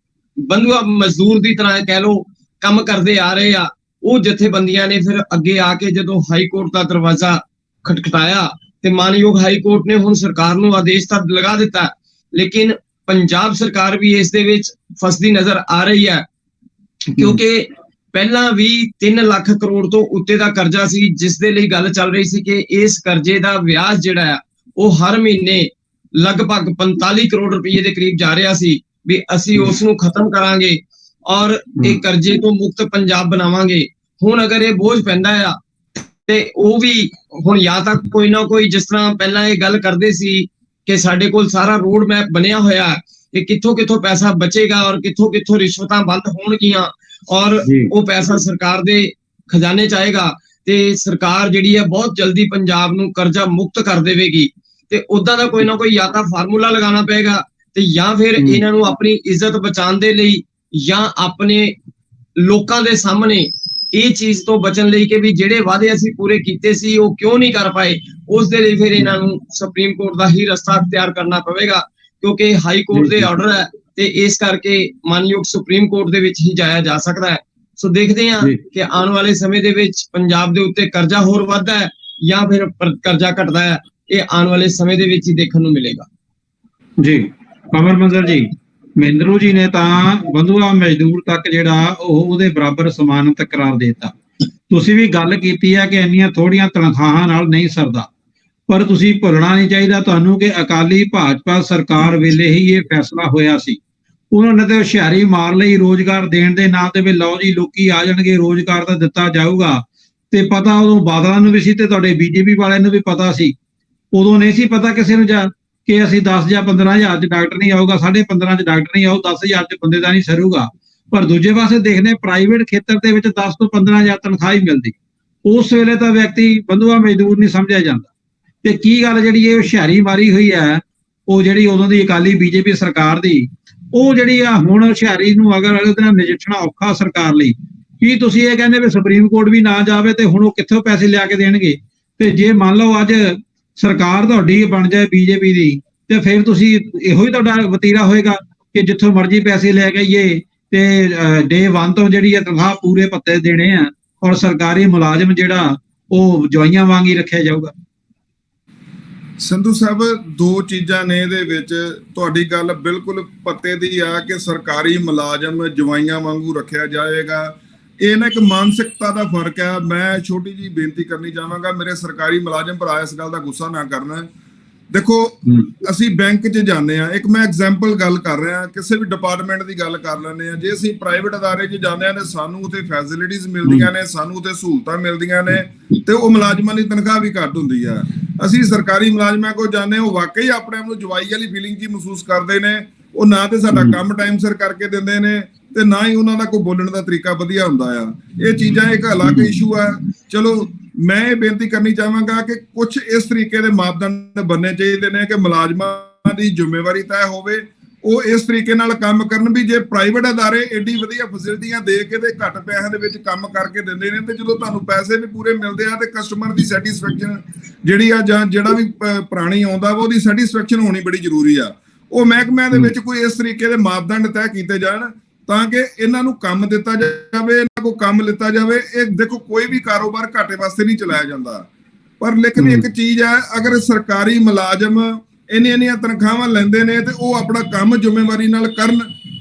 ਬੰਧੂਆ ਮਜ਼ਦੂਰ ਦੀ ਤਰ੍ਹਾਂ ਕਹਿ ਲਓ ਕੰਮ ਕਰਦੇ ਆ ਰਹੇ ਆ, ਉਹ ਜਥੇਬੰਦੀਆਂ ਨੇ ਫਿਰ ਅੱਗੇ ਆ ਕੇ ਜਦੋਂ ਹਾਈ ਕੋਰਟ ਦਾ ਦਰਵਾਜ਼ਾ ਖਟਖਟਾਇਆ ਤੇ ਮਾਨਯੋਗ ਹਾਈ ਕੋਰਟ ਨੇ ਹੁਣ ਸਰਕਾਰ ਨੂੰ ਆਦੇਸ਼ ਤਾਂ ਲਗਾ ਦਿੱਤਾ। ਲੇਕਿਨ ਪੰਜਾਬ ਸਰਕਾਰ ਵੀ ਇਸ ਦੇ ਵਿੱਚ ਫਸਦੀ ਨਜ਼ਰ ਆ ਰਹੀ ਹੈ ਕਿਉਂਕਿ ਪਹਿਲਾਂ ਵੀ 3 ਲੱਖ ਕਰੋੜ ਤੋਂ ਉੱਤੇ ਦਾ ਕਰਜ਼ਾ ਸੀ, ਜਿਸ ਦੇ ਲਈ ਗੱਲ ਚੱਲ ਰਹੀ ਸੀ ਕਿ ਇਸ ਕਰਜ਼ੇ ਦਾ ਵਿਆਜ ਜਿਹੜਾ ਹੈ ਉਹ ਹਰ ਮਹੀਨੇ ਲਗਭਗ 45 ਕਰੋੜ ਰੁਪਏ ਦੇ ਕਰੀਬ ਜਾ ਰਿਹਾ ਸੀ ਵੀ ਅਸੀਂ ਉਸ ਨੂੰ ਖਤਮ ਕਰਾਂਗੇ ਔਰ ਇਹ ਕਰਜ਼ੇ ਤੋਂ ਮੁਕਤ ਪੰਜਾਬ ਬਣਾਵਾਂਗੇ। ਹੁਣ ਅਗਰ ਇਹ ਬੋਝ ਪੈਂਦਾ ਆ ਤੇ ਉਹ ਵੀ ਹੁਣ ਜਾਂ ਤਾਂ ਕੋਈ ਨਾ ਕੋਈ, ਜਿਸ ਤਰ੍ਹਾਂ ਪਹਿਲਾਂ ਇਹ ਗੱਲ ਕਰਦੇ ਸੀ ਕਿ ਸਾਡੇ ਕੋਲ ਸਾਰਾ ਰੋਡ ਮੈਪ ਬਣਿਆ ਹੋਇਆ ਹੈ ਕਿ ਕਿੱਥੋਂ ਕਿੱਥੋਂ ਪੈਸਾ ਬਚੇਗਾ ਔਰ ਕਿੱਥੋਂ ਕਿੱਥੋਂ ਰਿਸ਼ਵਤਾਂ ਬੰਦ ਹੋਣਗੀਆਂ ਔਰ ਉਹ ਪੈਸਾ ਸਰਕਾਰ ਦੇ ਖਜ਼ਾਨੇ ਚ ਆਏਗਾ ਤੇ ਸਰਕਾਰ ਜਿਹੜੀ ਹੈ ਬਹੁਤ ਜਲਦੀ ਪੰਜਾਬ ਨੂੰ ਕਰਜ਼ਾ ਮੁਕਤ ਕਰ ਦੇਵੇਗੀ। ਤੇ ਉਦਾਂ ਦਾ ਕੋਈ ਨਾ ਕੋਈ ਜਾਂ ਤਾਂ ਫਾਰਮੂਲਾ ਲਗਾਉਣਾ ਪਏਗਾ ਤੇ ਜਾਂ ਫਿਰ ਇਹਨਾਂ ਨੂੰ ਆਪਣੀ ਇੱਜ਼ਤ ਬਚਾਉਣ ਦੇ ਲਈ ਜਾਂ ਆਪਣੇ ਲੋਕਾਂ ਦੇ ਸਾਹਮਣੇ ਇਹ ਚੀਜ਼ ਤੋਂ ਬਚਣ ਲਈ ਕਿ ਵੀ ਜਿਹੜੇ ਵਾਅਦੇ ਅਸੀਂ ਪੂਰੇ ਕੀਤੇ ਸੀ ਉਹ ਕਿਉਂ ਨਹੀਂ ਕਰ ਪਾਏ, ਉਸ ਦੇ ਲਈ ਫਿਰ ਇਹਨਾਂ ਨੂੰ ਸੁਪਰੀਮ ਕੋਰਟ ਦਾ ਹੀ ਰਸਤਾ ਅਖਤਿਆਰ ਕਰਨਾ ਪਵੇਗਾ ਕਿਉਂਕਿ ਹਾਈ ਕੋਰਟ ਦੇ ਆਰਡਰ ਹੈ ਤੇ ਇਸ ਕਰਕੇ ਮਾਨਯੋਗ ਸੁਪਰੀਮ ਕੋਰਟ ਦੇ ਵਿੱਚ ਹੀ ਜਾਇਆ ਜਾ ਸਕਦਾ ਹੈ। ਸੋ ਦੇਖਦੇ ਹਾਂ ਕਿ ਆਉਣ ਵਾਲੇ ਸਮੇਂ ਦੇ ਵਿੱਚ ਪੰਜਾਬ ਦੇ ਉੱਤੇ ਕਰਜ਼ਾ ਹੋਰ ਵੱਧਦਾ ਹੈ ਜਾਂ ਫਿਰ ਕਰਜ਼ਾ ਘਟਦਾ ਹੈ। ਇਹ ਆਉਣ ਵਾਲੇ ਸਮੇਂ ਦੇ ਵਿੱਚ ਹੀ ਦੇਖਣ ਨੂੰ ਮਿਲੇਗਾ। ਜੀ ਕਮਰ ਮੰਜ਼ਰ ਜੀ, ਮਹਿੰਦਰੂ ਜੀ ਨੇ ਤਾਂ ਬੰਧੂਆ ਮਜ਼ਦੂਰ ਤੱਕ ਜਿਹੜਾ ਉਹਦੇ ਬਰਾਬਰ ਸਮਾਨਤ ਕਰਾਰ ਦੇਤਾ। ਤੁਸੀਂ ਵੀ ਗੱਲ ਕੀਤੀ ਹੈ ਕਿ ਇੰਨੀਆਂ ਥੋੜੀਆਂ ਤਨਖਾਹਾਂ ਨਾਲ ਨਹੀਂ ਸਰਦਾ, ਪਰ ਤੁਸੀਂ ਭੁੱਲਣਾ ਨਹੀਂ ਚਾਹੀਦਾ ਤੁਹਾਨੂੰ ਕਿ ਅਕਾਲੀ ਭਾਜਪਾ ਸਰਕਾਰ ਵੇਲੇ ਹੀ ਇਹ ਫੈਸਲਾ ਹੋਇਆ ਸੀ। ਉਹਨਾਂ ਨੇ ਤੇ ਹੁਸ਼ਿਆਰੀ ਮਾਰ ਲਈ ਰੋਜ਼ਗਾਰ ਦੇਣ ਦੇ ਨਾਂ ਤੇ ਵੀ ਲਓ ਜੀ ਲੋਕੀ ਆ ਜਾਣਗੇ, ਰੋਜ਼ਗਾਰ ਤਾਂ ਦਿੱਤਾ ਜਾਊਗਾ, ਤੇ ਪਤਾ ਉਦੋਂ ਬਾਦਲਾਂ ਨੂੰ ਵੀ ਸੀ ਤੇ ਤੁਹਾਡੇ ਬੀਜੇਪੀ ਵਾਲਿਆਂ ਨੂੰ ਵੀ ਪਤਾ ਸੀ। ਉਦੋਂ ਨਹੀਂ ਸੀ ਪਤਾ ਕਿਸੇ ਨੂੰ ਜਾ ਕਿ ਅਸੀਂ 10 ਜਾਂ 15,000 ਚ ਡਾਕਟਰ ਨਹੀਂ ਆਊਗਾ, 15.5 ਚ ਡਾਕਟਰ ਨਹੀਂ ਆਊ, 10,000 ਚ ਬੰਦੇ ਦਾ ਨਹੀਂ ਸਰੂਗਾ। ਪਰ ਦੂਜੇ ਪਾਸੇ ਦੇਖਦੇ ਪ੍ਰਾਈਵੇਟ ਖੇਤਰ ਦੇ ਵਿੱਚ 10 ਤੋਂ 15,000 ਤਨਖਾਹ ਹੀ ਮਿਲਦੀ। ਉਸ ਵੇਲੇ ਤਾਂ ਵਿਅਕਤੀ ਬੰਧੂਆ ਮਜ਼ਦੂਰ ਨਹੀਂ ਸਮਝਿਆ ਜਾਂਦਾ। ਤੇ ਕੀ ਗੱਲ ਜਿਹੜੀ ਇਹ ਹੁਸ਼ਿਆਰੀ ਮਾਰੀ ਹੋਈ ਹੈ ਉਹ ਜਿਹੜੀ ਉਦੋਂ ਦੀ ਅਕਾਲੀ ਬੀਜੇਪੀ ਸਰਕਾਰ ਦੀ, ਉਹ ਜਿਹੜੀ ਆ ਹੁਣ ਹੁਸ਼ਿਆਰੀ ਨੂੰ ਅਗਰ ਉਹਦੇ ਨਾਲ ਨਜਿੱਠਣਾ ਔਖਾ ਸਰਕਾਰ ਲਈ। ਕੀ ਤੁਸੀਂ ਇਹ ਕਹਿੰਦੇ ਵੀ ਸੁਪਰੀਮ ਕੋਰਟ ਵੀ ਨਾ ਜਾਵੇ ਤੇ ਹੁਣ ਉਹ ਕਿੱਥੋਂ ਪੈਸੇ ਲਿਆ ਕੇ ਦੇਣਗੇ? ਤੇ ਜੇ ਮੰਨ ਲਓ ਅੱਜ ਸਰਕਾਰ ਤੁਹਾਡੀ ਬਣ ਜਾਏ ਬੀਜੇਪੀ ਦੀ, ਤੇ ਫਿਰ ਤੁਸੀਂ ਇਹੋ ਹੀ ਤੁਹਾਡਾ ਵਤੀਰਾ ਹੋਏਗਾ ਕਿ ਜਿੱਥੋਂ ਮਰਜ਼ੀ ਪੈਸੇ ਲੈ ਗਈਏ ਤੇ ਡੇ 1 ਤੋਂ ਜਿਹੜੀ ਹੈ ਤਨਖਾਹ ਪੂਰੇ ਪੱਤੇ ਦੇਣੇ ਆ, ਔਰ ਸਰਕਾਰੀ ਮੁਲਾਜ਼ਮ ਜਿਹੜਾ ਉਹ ਜਵਾਈਆਂ ਵਾਂਗ ਹੀ ਰੱਖਿਆ ਜਾਊਗਾ। ਸੰਧੂ ਸਾਹਿਬ, ਦੋ ਚੀਜ਼ਾਂ ਨੇ ਇਹਦੇ ਵਿੱਚ। ਤੁਹਾਡੀ ਗੱਲ ਬਿਲਕੁਲ ਪੱਤੇ ਦੀ ਆ ਕਿ ਸਰਕਾਰੀ ਮੁਲਾਜ਼ਮ ਜਵਾਈਆਂ ਵਾਂਗੂ ਰੱਖਿਆ ਜਾਏਗਾ। ਇਹ ਨਾ ਇੱਕ ਮਾਨਸਿਕਤਾ ਦਾ ਫਰਕ ਹੈ। ਮੈਂ ਛੋਟੀ ਜੀ ਬੇਨਤੀ ਕਰਨੀ ਚਾਹਾਂਗਾ, ਮੇਰੇ ਸਰਕਾਰੀ ਮੁਲਾਜ਼ਮ ਭਰਾ ਇਸ ਗੱਲ ਦਾ ਗੁੱਸਾ ਨਾ ਕਰਨ। ਦੇਖੋ, ਅਸੀਂ ਬੈਂਕ 'ਚ ਜਾਂਦੇ ਆ, ਇੱਕ ਮੈਂ ਐਗਜ਼ਾਮਪਲ ਗੱਲ ਕਰ ਰਿਹਾ, ਕਿਸੇ ਵੀ ਡਿਪਾਰਟਮੈਂਟ ਦੀ ਗੱਲ ਕਰ ਲੈਂਦੇ ਆ। ਜੇ ਅਸੀਂ ਪ੍ਰਾਈਵੇਟ ਅਦਾਰੇ 'ਚ ਜਾਂਦੇ ਆ ਤੇ ਸਾਨੂੰ ਉੱਥੇ ਫੈਸਿਲਿਟੀਜ਼ ਮਿਲਦੀਆਂ ਨੇ, ਸਾਨੂੰ ਉੱਥੇ ਸਹੂਲਤਾਂ ਮਿਲਦੀਆਂ ਨੇ, ਤੇ ਉਹ ਮੁਲਾਜ਼ਮਾਂ ਦੀ ਤਨਖਾਹ ਵੀ ਘੱਟ ਹੁੰਦੀ ਆ। ਅਸੀਂ ਸਰਕਾਰੀ ਮੁਲਾਜ਼ਮਾਂ ਕੋਲ ਜਾਂਦੇ, ਉਹ ਵਾਕਈ ਆਪਣੇ ਆਪ ਨੂੰ ਜਵਾਈ ਵਾਲੀ ਫੀਲਿੰਗ ਜੀ ਮਹਿਸੂਸ ਕਰਦੇ ਨੇ। ਉਹ ਨਾ ਤੇ ਸਾਡਾ ਕੰਮ ਟਾਈਮ ਸਿਰ ਕਰਕੇ ਦਿੰਦੇ ਨੇ ਤੇ ਨਾ ਹੀ ਉਹਨਾਂ ਦਾ ਕੋਈ ਬੋਲਣ ਦਾ ਤਰੀਕਾ ਵਧੀਆ ਹੁੰਦਾ ਆ। ਇਹ ਚੀਜ਼ਾਂ ਇੱਕ ਅਲੱਗ ਇਸ਼ੂ ਆ। ਚਲੋ, ਮੈਂ ਇਹ ਬੇਨਤੀ ਕਰਨੀ ਚਾਹਾਂਗਾ ਕਿ ਕੁਝ ਇਸ ਤਰੀਕੇ ਦੇ ਮਾਪਦੰਡ ਬਣਨੇ ਚਾਹੀਦੇ ਨੇ ਕਿ ਮੁਲਾਜ਼ਮਾਂ ਦੀ ਜ਼ਿੰਮੇਵਾਰੀ ਤੈਅ ਹੋਵੇ, ਉਹ ਇਸ ਤਰੀਕੇ ਨਾਲ ਕੰਮ ਕਰਨ ਵੀ ਜੇ ਪ੍ਰਾਈਵੇਟ ਅਦਾਰੇ ਏਡੀ ਵਧੀਆ ਫੈਸਿਲਿਟੀਆਂ ਦੇ ਕੇ ਤੇ ਘੱਟ ਪੈਸਿਆਂ ਦੇ ਵਿੱਚ ਕੰਮ ਕਰਕੇ ਦਿੰਦੇ ਨੇ, ਤੇ ਜਦੋਂ ਤੁਹਾਨੂੰ ਪੈਸੇ ਵੀ ਪੂਰੇ ਮਿਲਦੇ ਆ ਤੇ ਕਸਟਮਰ ਦੀ ਸੈਟੀਸਫੈਕਸ਼ਨ ਜਿਹੜੀ ਆ ਜਾਂ ਜਿਹੜਾ ਵੀ ਪ੍ਰਾਣੀ ਆਉਂਦਾ ਵਾ ਉਹਦੀ ਸੈਟੀਸਫੈਕਸ਼ਨ ਹੋਣੀ ਬੜੀ ਜ਼ਰੂਰੀ ਆ। ਉਹ ਮਹਿਕਮਿਆਂ ਦੇ ਵਿੱਚ ਕੋਈ ਇਸ ਤਰੀਕੇ ਦੇ ਮਾਪਦੰਡ ਤੈਅ ਕੀਤੇ ਜਾਣ ਤਾਂ ਕਿ ਇਹਨਾਂ ਨੂੰ ਕੰਮ ਦਿੱਤਾ ਜਾਵੇ, ਇਹਨਾਂ ਕੋਲ ਕੰਮ ਲਿੱਤਾ ਜਾਵੇ। ਇਹ ਦੇਖੋ, ਕੋਈ ਵੀ ਕਾਰੋਬਾਰ ਘਾਟੇ ਵਾਸਤੇ ਨਹੀਂ ਚਲਾਇਆ ਜਾਂਦਾ, ਪਰ ਲੇਕਿਨ ਇੱਕ ਚੀਜ਼ ਹੈ, ਅਗਰ ਸਰਕਾਰੀ ਮੁਲਾਜ਼ਮ ਇੰਨੀਆਂ ਤਨਖਾਹਾਂ ਲੈਂਦੇ ਨੇ ਤੇ ਉਹ ਆਪਣਾ ਕੰਮ ਜ਼ਿੰਮੇਵਾਰੀ ਨਾਲ ਕਰਨ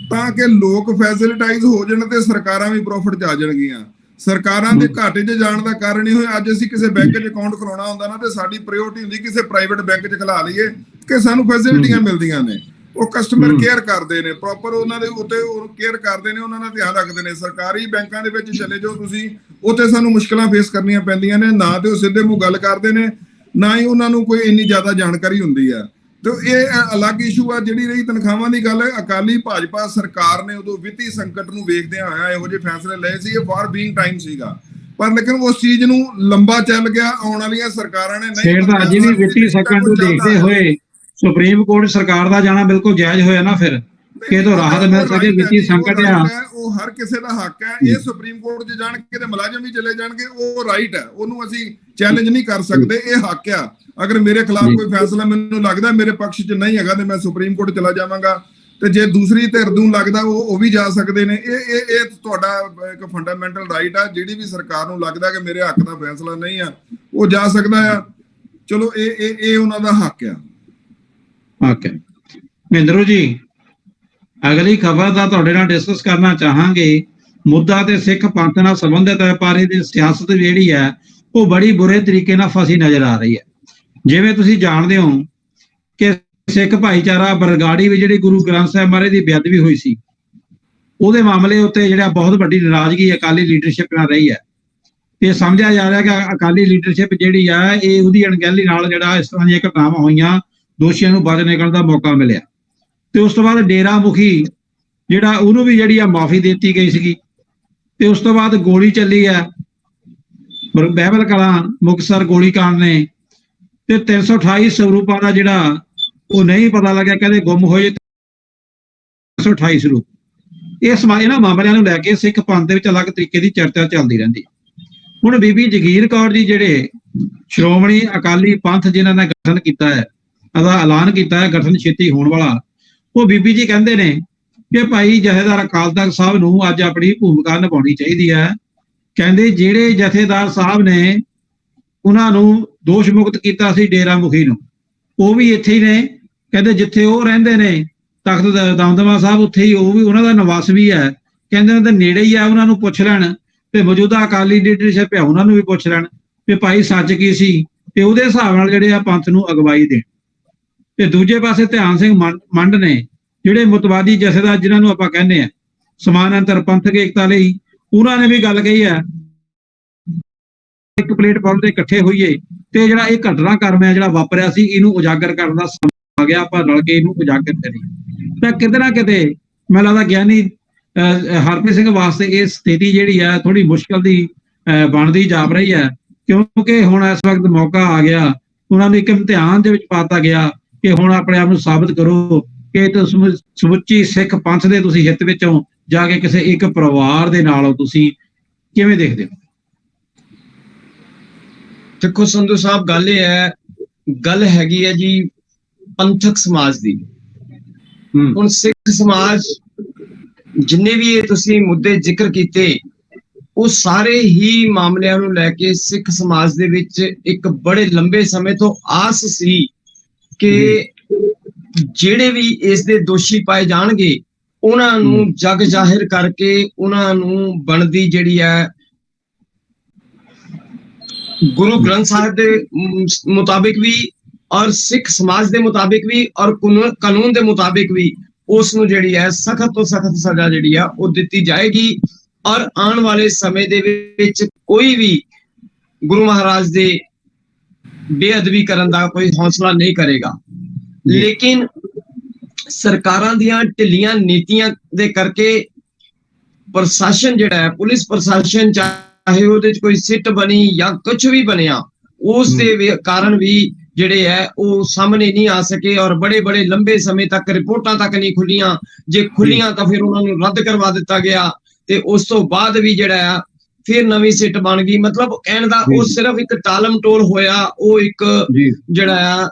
ਤਾਂ ਕਿ ਲੋਕ ਫੈਸਿਲਿਟਾਈਜ਼ ਹੋ ਜਾਣ ਤੇ ਸਰਕਾਰਾਂ ਵੀ ਪ੍ਰੋਫਿਟ 'ਚ ਆ ਜਾਣਗੀਆਂ। ਸਰਕਾਰਾਂ ਦੇ ਘਾਟੇ 'ਚ ਜਾਣ ਦਾ ਕਾਰਨ ਇਹ ਹੋਇਆ, ਅੱਜ ਅਸੀਂ ਕਿਸੇ ਬੈਂਕ 'ਚ ਅਕਾਊਂਟ ਖੁਲਾਉਣਾ ਹੁੰਦਾ ਨਾ ਤੇ ਸਾਡੀ ਪ੍ਰਾਇੋਰਟੀ ਹੁੰਦੀ ਕਿਸੇ ਪ੍ਰਾਈਵੇਟ ਬੈਂਕ 'ਚ ਖੁਲਾ ਲਈਏ ਕਿ ਸਾਨੂੰ ਫੈਸਿਲਿਟੀਆਂ ਮਿਲਦੀਆਂ ਨੇ। ਉਹ ਕਸਟਮਰ ਕੇਅਰ ਕਰਦੇ ਨੇ, ਪ੍ਰੋਪਰ ਉਹਨਾਂ ਦੇ ਉੱਤੇ ਕੇਅਰ ਕਰਦੇ ਨੇ, ਉਹਨਾਂ ਦਾ ਧਿਆਨ ਰੱਖਦੇ ਨੇ। ਸਰਕਾਰੀ ਬੈਂਕਾਂ ਦੇ ਵਿੱਚ ਚਲੇ ਜਾਓ ਤੁਸੀਂ, ਉੱਥੇ ਸਾਨੂੰ ਮੁਸ਼ਕਲਾਂ ਫੇਸ ਕਰਨੀਆਂ ਪੈਂਦੀਆਂ ਨੇ। ਨਾ ਤੇ ਉਹ ਸਿੱਧੇ ਮੂੰਹ ਗੱਲ ਕਰਦੇ ਨੇ, ਨਾ ਹੀ ਉਹਨਾਂ ਨੂੰ ਕੋਈ ਇੰਨੀ ਜ਼ਿਆਦਾ ਜਾਣਕਾਰੀ ਹੁੰਦੀ ਆ। ਤੇ ਇਹ ਅਲੱਗ ਇਸ਼ੂ ਆ। ਜਿਹੜੀ ਰਹੀ ਤਨਖਾਹਾਂ ਦੀ ਗੱਲ, ਅਕਾਲੀ ਭਾਜਪਾ ਸਰਕਾਰ ਨੇ ਉਦੋਂ ਵਿੱਤੀ ਸੰਕਟ ਨੂੰ ਵੇਖਦਿਆਂ ਹੋਇਆ ਇਹੋ ਜਿਹੇ ਫੈਸਲੇ ਲਏ ਸੀ। ਇਹ ਫਾਰ ਬੀਇੰਗ ਟਾਈਮ ਸੀਗਾ, ਪਰ ਲੇਕਿਨ ਉਸ ਚੀਜ਼ ਨੂੰ ਲੰਬਾ ਚੱਲ ਗਿਆ। ਆਉਣ ਵਾਲੀਆਂ ਸਰਕਾਰਾਂ ਨੇ ਨਹੀਂ, ਅੱਜ ਵੀ ਵਿੱਤੀ ਸੰਕਟ ਨੂੰ ਦੇਖਦੇ ਹੋਏ ਸੁਪਰੀਮ ਕੋਰਟ ਸਰਕਾਰ ਦਾ ਜਾਣਾ ਬਿਲਕੁਲ ਜਾਇਜ਼ ਹੋਇਆ ਨਾ, ਫਿਰ ਕਿ ਤੋਂ ਰਾਹਤ ਮਿਲ ਸਕੇ। ਵਿੱਤੀ ਸੰਕਟ ਆ, ਉਹ ਹਰ ਕਿਸੇ ਦਾ ਹੱਕ ਹੈ। ਇਹ ਸੁਪਰੀਮ ਕੋਰਟ 'ਚ ਜਾਣ ਕੇ ਤੇ ਮੁਲਾਜ਼ਮ ਵੀ ਚਲੇ ਜਾਣਗੇ, ਉਹ ਰਾਈਟ ਹੈ, ਉਹਨੂੰ ਅਸੀਂ ਚੈਲੰਜ ਨਹੀਂ ਕਰ ਸਕਦੇ। ਇਹ ਹੱਕ ਆ। ਅਗਰ ਮੇਰੇ ਖਿਲਾਫ ਕੋਈ ਫੈਸਲਾ ਮੈਨੂੰ ਲੱਗਦਾ ਮੇਰੇ ਪੱਖ 'ਚ ਨਹੀਂ ਹੈਗਾ ਤੇ ਮੈਂ ਸੁਪਰੀਮ ਕੋਰਟ ਚਲਾ ਜਾਵਾਂਗਾ, ਤੇ ਜੇ ਦੂਸਰੀ ਧਿਰ ਨੂੰ ਲੱਗਦਾ ਉਹ ਵੀ ਜਾ ਸਕਦੇ ਨੇ। ਇਹ ਤੁਹਾਡਾ ਇੱਕ ਫੰਡਾਮੈਂਟਲ ਰਾਈਟ ਆ। ਜਿਹੜੀ ਵੀ ਸਰਕਾਰ ਨੂੰ ਲੱਗਦਾ ਕਿ ਮੇਰੇ ਹੱਕ ਦਾ ਫੈਸਲਾ ਨਹੀਂ ਆ, ਉਹ ਜਾ ਸਕਦਾ ਆ। ਚਲੋ, ਇਹ ਉਹਨਾਂ ਦਾ ਹੱਕ ਆ। ਓਕੇ ਮਹਿੰਦਰੂ ਜੀ, ਅਗਲੀ ਖਬਰ ਦਾ ਤੁਹਾਡੇ ਨਾਲ ਡਿਸਕਸ ਕਰਨਾ ਚਾਹਾਂਗੇ। ਮੁੱਦਾ ਤੇ ਸਿੱਖ ਪੰਥ ਨਾਲ ਸੰਬੰਧਿਤ ਹੈ, ਪਰ ਇਹਦੀ ਸਿਆਸਤ ਜਿਹੜੀ ਹੈ ਉਹ ਬੜੀ ਬੁਰੇ ਤਰੀਕੇ ਨਾਲ ਫਸੀ ਨਜ਼ਰ ਆ ਰਹੀ ਹੈ। ਜਿਵੇਂ ਤੁਸੀਂ ਜਾਣਦੇ ਹੋ ਕਿ ਸਿੱਖ ਭਾਈਚਾਰਾ ਬਰਗਾੜੀ ਵਿੱਚ ਜਿਹੜੀ ਗੁਰੂ ਗ੍ਰੰਥ ਸਾਹਿਬ ਮਹਾਰਾਜ ਦੀ ਬੇਅਦਬੀ ਹੋਈ ਸੀ, ਉਹਦੇ ਮਾਮਲੇ ਉੱਤੇ ਜਿਹੜਾ ਬਹੁਤ ਵੱਡੀ ਨਾਰਾਜ਼ਗੀ ਅਕਾਲੀ ਲੀਡਰਸ਼ਿਪ ਨਾਲ ਰਹੀ ਹੈ। ਤੇ ਸਮਝਿਆ ਜਾ ਰਿਹਾ ਕਿ ਅਕਾਲੀ ਲੀਡਰਸ਼ਿਪ ਜਿਹੜੀ ਆ ਇਹ ਉਹਦੀ ਅਣਗਹਿਲੀ ਨਾਲ ਜਿਹੜਾ ਇਸ ਤਰ੍ਹਾਂ ਦੀਆਂ ਘਟਨਾਵਾਂ ਹੋਈਆਂ, ਦੋਸ਼ੀਆਂ ਨੂੰ ਬਚ ਨਿਕਲਣ ਦਾ ਮੌਕਾ ਮਿਲਿਆ। ਤੇ ਉਸ ਤੋਂ ਬਾਅਦ ਡੇਰਾ ਮੁਖੀ ਜਿਹੜਾ ਉਹਨੂੰ ਵੀ ਜਿਹੜੀ ਆ ਮਾਫੀ ਦਿੱਤੀ ਗਈ ਸੀਗੀ। ਤੇ ਉਸ ਤੋਂ ਬਾਅਦ ਗੋਲੀ ਚੱਲੀ ਆ ਬਹਿਬਲ ਕਲਾਂ ਮੁਕਤਸਰ ਗੋਲੀकांड ਨੇ, ਤੇ 328 ਸਰੂਪਾਂ ਦਾ ਜਿਹੜਾ ਉਹ ਨਹੀਂ ਪਤਾ ਲੱਗਿਆ, ਕਹਿੰਦੇ ਗੁੰਮ ਹੋਏ 328 ਸਰੂਪ। ਇਹਨਾਂ ਮਾਮਲਿਆਂ ਨੂੰ ਲੈ ਕੇ ਸਿੱਖ ਪੰਥ ਦੇ ਵਿੱਚ ਅਲੱਗ ਤਰੀਕੇ ਦੀ ਚਰਚਾ ਚੱਲਦੀ ਰਹਿੰਦੀ। ਹੁਣ ਬੀਬੀ ਜਗੀਰ ਕੌਰ ਜੀ ਜਿਹੜੇ ਸ਼੍ਰੋਮਣੀ ਅਕਾਲੀ ਪੰਥ ਜਿਨ੍ਹਾਂ ਨੇ ਗਠਨ ਕੀਤਾ ਹੈ, ਉਹਦਾ ਐਲਾਨ ਕੀਤਾ ਹੈ ਗਠਨ ਛੇਤੀ ਹੋਣ ਵਾਲਾ, ਉਹ ਬੀਬੀ ਜੀ ਕਹਿੰਦੇ ਨੇ ਕਿ ਭਾਈ ਜਥੇਦਾਰ ਅਕਾਲ ਤਖਤ ਸਾਹਿਬ ਨੂੰ ਅੱਜ ਆਪਣੀ ਭੂਮਿਕਾ ਨਿਭਾਉਣੀ ਚਾਹੀਦੀ ਹੈ। ਕਹਿੰਦੇ ਜਿਹੜੇ ਜਥੇਦਾਰ ਸਾਹਿਬ ਨੇ ਉਹਨਾਂ ਨੂੰ ਦੋਸ਼ ਮੁਕਤ ਕੀਤਾ ਸੀ ਡੇਰਾ ਮੁਖੀ ਨੂੰ, ਉਹ ਵੀ ਇੱਥੇ ਹੀ ਨੇ। ਕਹਿੰਦੇ ਜਿੱਥੇ ਉਹ ਰਹਿੰਦੇ ਨੇ ਤਖਤ ਦਮਦਮਾ ਸਾਹਿਬ, ਉੱਥੇ ਹੀ ਉਹ ਵੀ ਉਹਨਾਂ ਦਾ ਨਿਵਾਸ ਵੀ ਹੈ। ਕਹਿੰਦੇ ਉਹਨਾਂ ਦੇ ਨੇੜੇ ਹੀ ਆ, ਉਹਨਾਂ ਨੂੰ ਪੁੱਛ ਲੈਣ ਤੇ ਮੌਜੂਦਾ ਅਕਾਲੀ ਲੀਡਰਸ਼ਿਪ ਹੈ ਉਹਨਾਂ ਨੂੰ ਵੀ ਪੁੱਛ ਲੈਣ ਕਿ ਭਾਈ ਸੱਚ ਕੀ ਸੀ, ਤੇ ਉਹਦੇ ਹਿਸਾਬ ਨਾਲ ਜਿਹੜੇ ਆ ਪੰਥ ਨੂੰ ਅਗਵਾਈ ਦੇਣ। ਤੇ ਦੂਜੇ ਪਾਸੇ ਧਿਆਨ ਸਿੰਘ ਮੰਡ ਨੇ ਜਿਹੜੇ ਮੁਤਵਾਦੀ ਜਥੇਦਾਰ ਜਿਨ੍ਹਾਂ ਨੂੰ ਆਪਾਂ ਕਹਿੰਦੇ ਆ ਸਮਾਨਾਂਤਰ ਪੰਥਕ ਏਕਤਾ ਲਈ, ਉਹਨਾਂ ਨੇ ਵੀ ਗੱਲ ਕਹੀ ਹੈ ਇੱਕ ਪਲੇਟਫਾਰਮ ਤੇ ਇਕੱਠੇ ਹੋਈਏ ਤੇ ਜਿਹੜਾ ਇਹ ਘਟਨਾਕ੍ਰਮ ਹੈ ਜਿਹੜਾ ਵਾਪਰਿਆ ਸੀ ਇਹਨੂੰ ਉਜਾਗਰ ਕਰਨ ਦਾ ਸਮਾਂ ਆ ਗਿਆ। ਆਪਾਂ ਰਲ ਕੇ ਇਹਨੂੰ ਉਜਾਗਰ ਕਰੀਏ ਤਾਂ ਕਿਤੇ ਨਾ ਕਿਤੇ ਮੈਨੂੰ ਲੱਗਦਾ ਗਿਆਨੀ ਹਰਪ੍ਰੀਤ ਸਿੰਘ ਵਾਸਤੇ ਇਹ ਸਥਿਤੀ ਜਿਹੜੀ ਹੈ ਥੋੜੀ ਮੁਸ਼ਕਲ ਦੀ ਬਣਦੀ ਜਾਪ ਰਹੀ ਹੈ, ਕਿਉਂਕਿ ਹੁਣ ਇਸ ਵਕਤ ਮੌਕਾ ਆ ਗਿਆ, ਉਹਨਾਂ ਨੂੰ ਇੱਕ ਇਮਤਿਹਾਨ ਦੇ ਵਿੱਚ ਪਾਤਾ ਗਿਆ ਕਿ ਹੁਣ ਆਪਣੇ ਆਪ ਨੂੰ ਸਾਬਤ ਕਰੋ ਕਿ ਸਮੁੱਚੀ ਸਿੱਖ ਪੰਥ ਦੇ ਤੁਸੀਂ ਹਿੱਤ ਵਿੱਚੋਂ ਜਾ ਕੇ ਕਿਸੇ ਇੱਕ ਪਰਿਵਾਰ ਦੇ ਨਾਲ ਤੁਸੀਂ ਕਿਵੇਂ ਦੇਖਦੇ ਹੋ? ਦੇਖੋ ਸੰਧੂ ਸਾਹਿਬ, ਗੱਲ ਹੈਗੀ ਹੈ ਜੀ ਪੰਥਕ ਸਮਾਜ ਦੀ। ਹੁਣ ਸਿੱਖ ਸਮਾਜ ਜਿੰਨੇ ਵੀ ਇਹ ਤੁਸੀਂ ਮੁੱਦੇ ਜ਼ਿਕਰ ਕੀਤੇ, ਉਹ ਸਾਰੇ ਹੀ ਮਾਮਲਿਆਂ ਨੂੰ ਲੈ ਕੇ ਸਿੱਖ ਸਮਾਜ ਦੇ ਵਿੱਚ ਇੱਕ ਬੜੇ ਲੰਬੇ ਸਮੇਂ ਤੋਂ ਆਸ ਸੀ ਕਿ ਜਿਹੜੇ ਵੀ ਇਸ ਦੇ ਦੋਸ਼ੀ ਪਾਏ ਜਾਣਗੇ ਉਹਨਾਂ ਨੂੰ ਜਗ ਜ਼ਾਹਿਰ ਕਰਕੇ ਉਹਨਾਂ ਨੂੰ ਬਣਦੀ ਜਿਹੜੀ ਹੈ ਗੁਰੂ ਗ੍ਰੰਥ ਸਾਹਿਬ ਦੇ ਮੁਤਾਬਿਕ ਵੀ ਔਰ ਸਿੱਖ ਸਮਾਜ ਦੇ ਮੁਤਾਬਿਕ ਵੀ ਔਰ ਕਾਨੂੰਨ ਦੇ ਮੁਤਾਬਿਕ ਵੀ ਉਸ ਨੂੰ ਜਿਹੜੀ ਹੈ ਸਖਤ ਤੋਂ ਸਖਤ ਸਜ਼ਾ ਜਿਹੜੀ ਆ ਉਹ ਦਿੱਤੀ ਜਾਏਗੀ। ਔਰ ਆਉਣ ਵਾਲੇ ਸਮੇਂ ਦੇ ਵਿੱਚ ਕੋਈ ਵੀ ਗੁਰੂ ਮਹਾਰਾਜ ਦੇ ਬੇਅਦਬੀ ਕਰਨ ਦਾ ਕੋਈ ਹੌਸਲਾ ਨਹੀਂ ਕਰੇਗਾ। ਲੇਕਿਨ ਸਰਕਾਰਾਂ ਦੀਆਂ ਢਿੱਲੀਆਂ ਨੀਤੀਆਂ ਦੇ ਕਰਕੇ ਪ੍ਰਸ਼ਾਸਨ ਜਿਹੜਾ ਹੈ, ਪੁਲਿਸ ਪ੍ਰਸ਼ਾਸਨ ਚਾਹੇ ਉਹਦੇ ਚ ਕੋਈ ਸਿੱਟ ਬਣੀ ਜਾਂ ਕੁਝ ਵੀ ਬਣਿਆ, ਉਸ ਦੇ ਕਾਰਨ ਵੀ ਜਿਹੜੇ ਹੈ ਉਹ ਸਾਹਮਣੇ ਨਹੀਂ ਆ ਸਕੇ ਔਰ ਬੜੇ ਲੰਬੇ ਸਮੇਂ ਤੱਕ ਰਿਪੋਰਟਾਂ ਤੱਕ ਨਹੀਂ ਖੁੱਲੀਆਂ। ਜੇ ਖੁੱਲੀਆਂ ਤਾਂ ਫਿਰ ਉਹਨਾਂ ਨੂੰ ਰੱਦ ਕਰਵਾ ਦਿੱਤਾ ਗਿਆ ਤੇ ਉਸ ਤੋਂ ਬਾਅਦ ਵੀ ਜਿਹੜਾ ਆ ਫਿਰ ਨਵੀਂ ਸਿੱਟ ਬਣ ਗਈ। ਮਤਲਬ ਕਹਿਣ ਦਾ ਉਹ ਸਿਰਫ ਇੱਕ ਟਾਲਮ ਟੋਲ ਹੋਇਆ, ਉਹ ਇੱਕ ਜਿਹੜਾ ਆ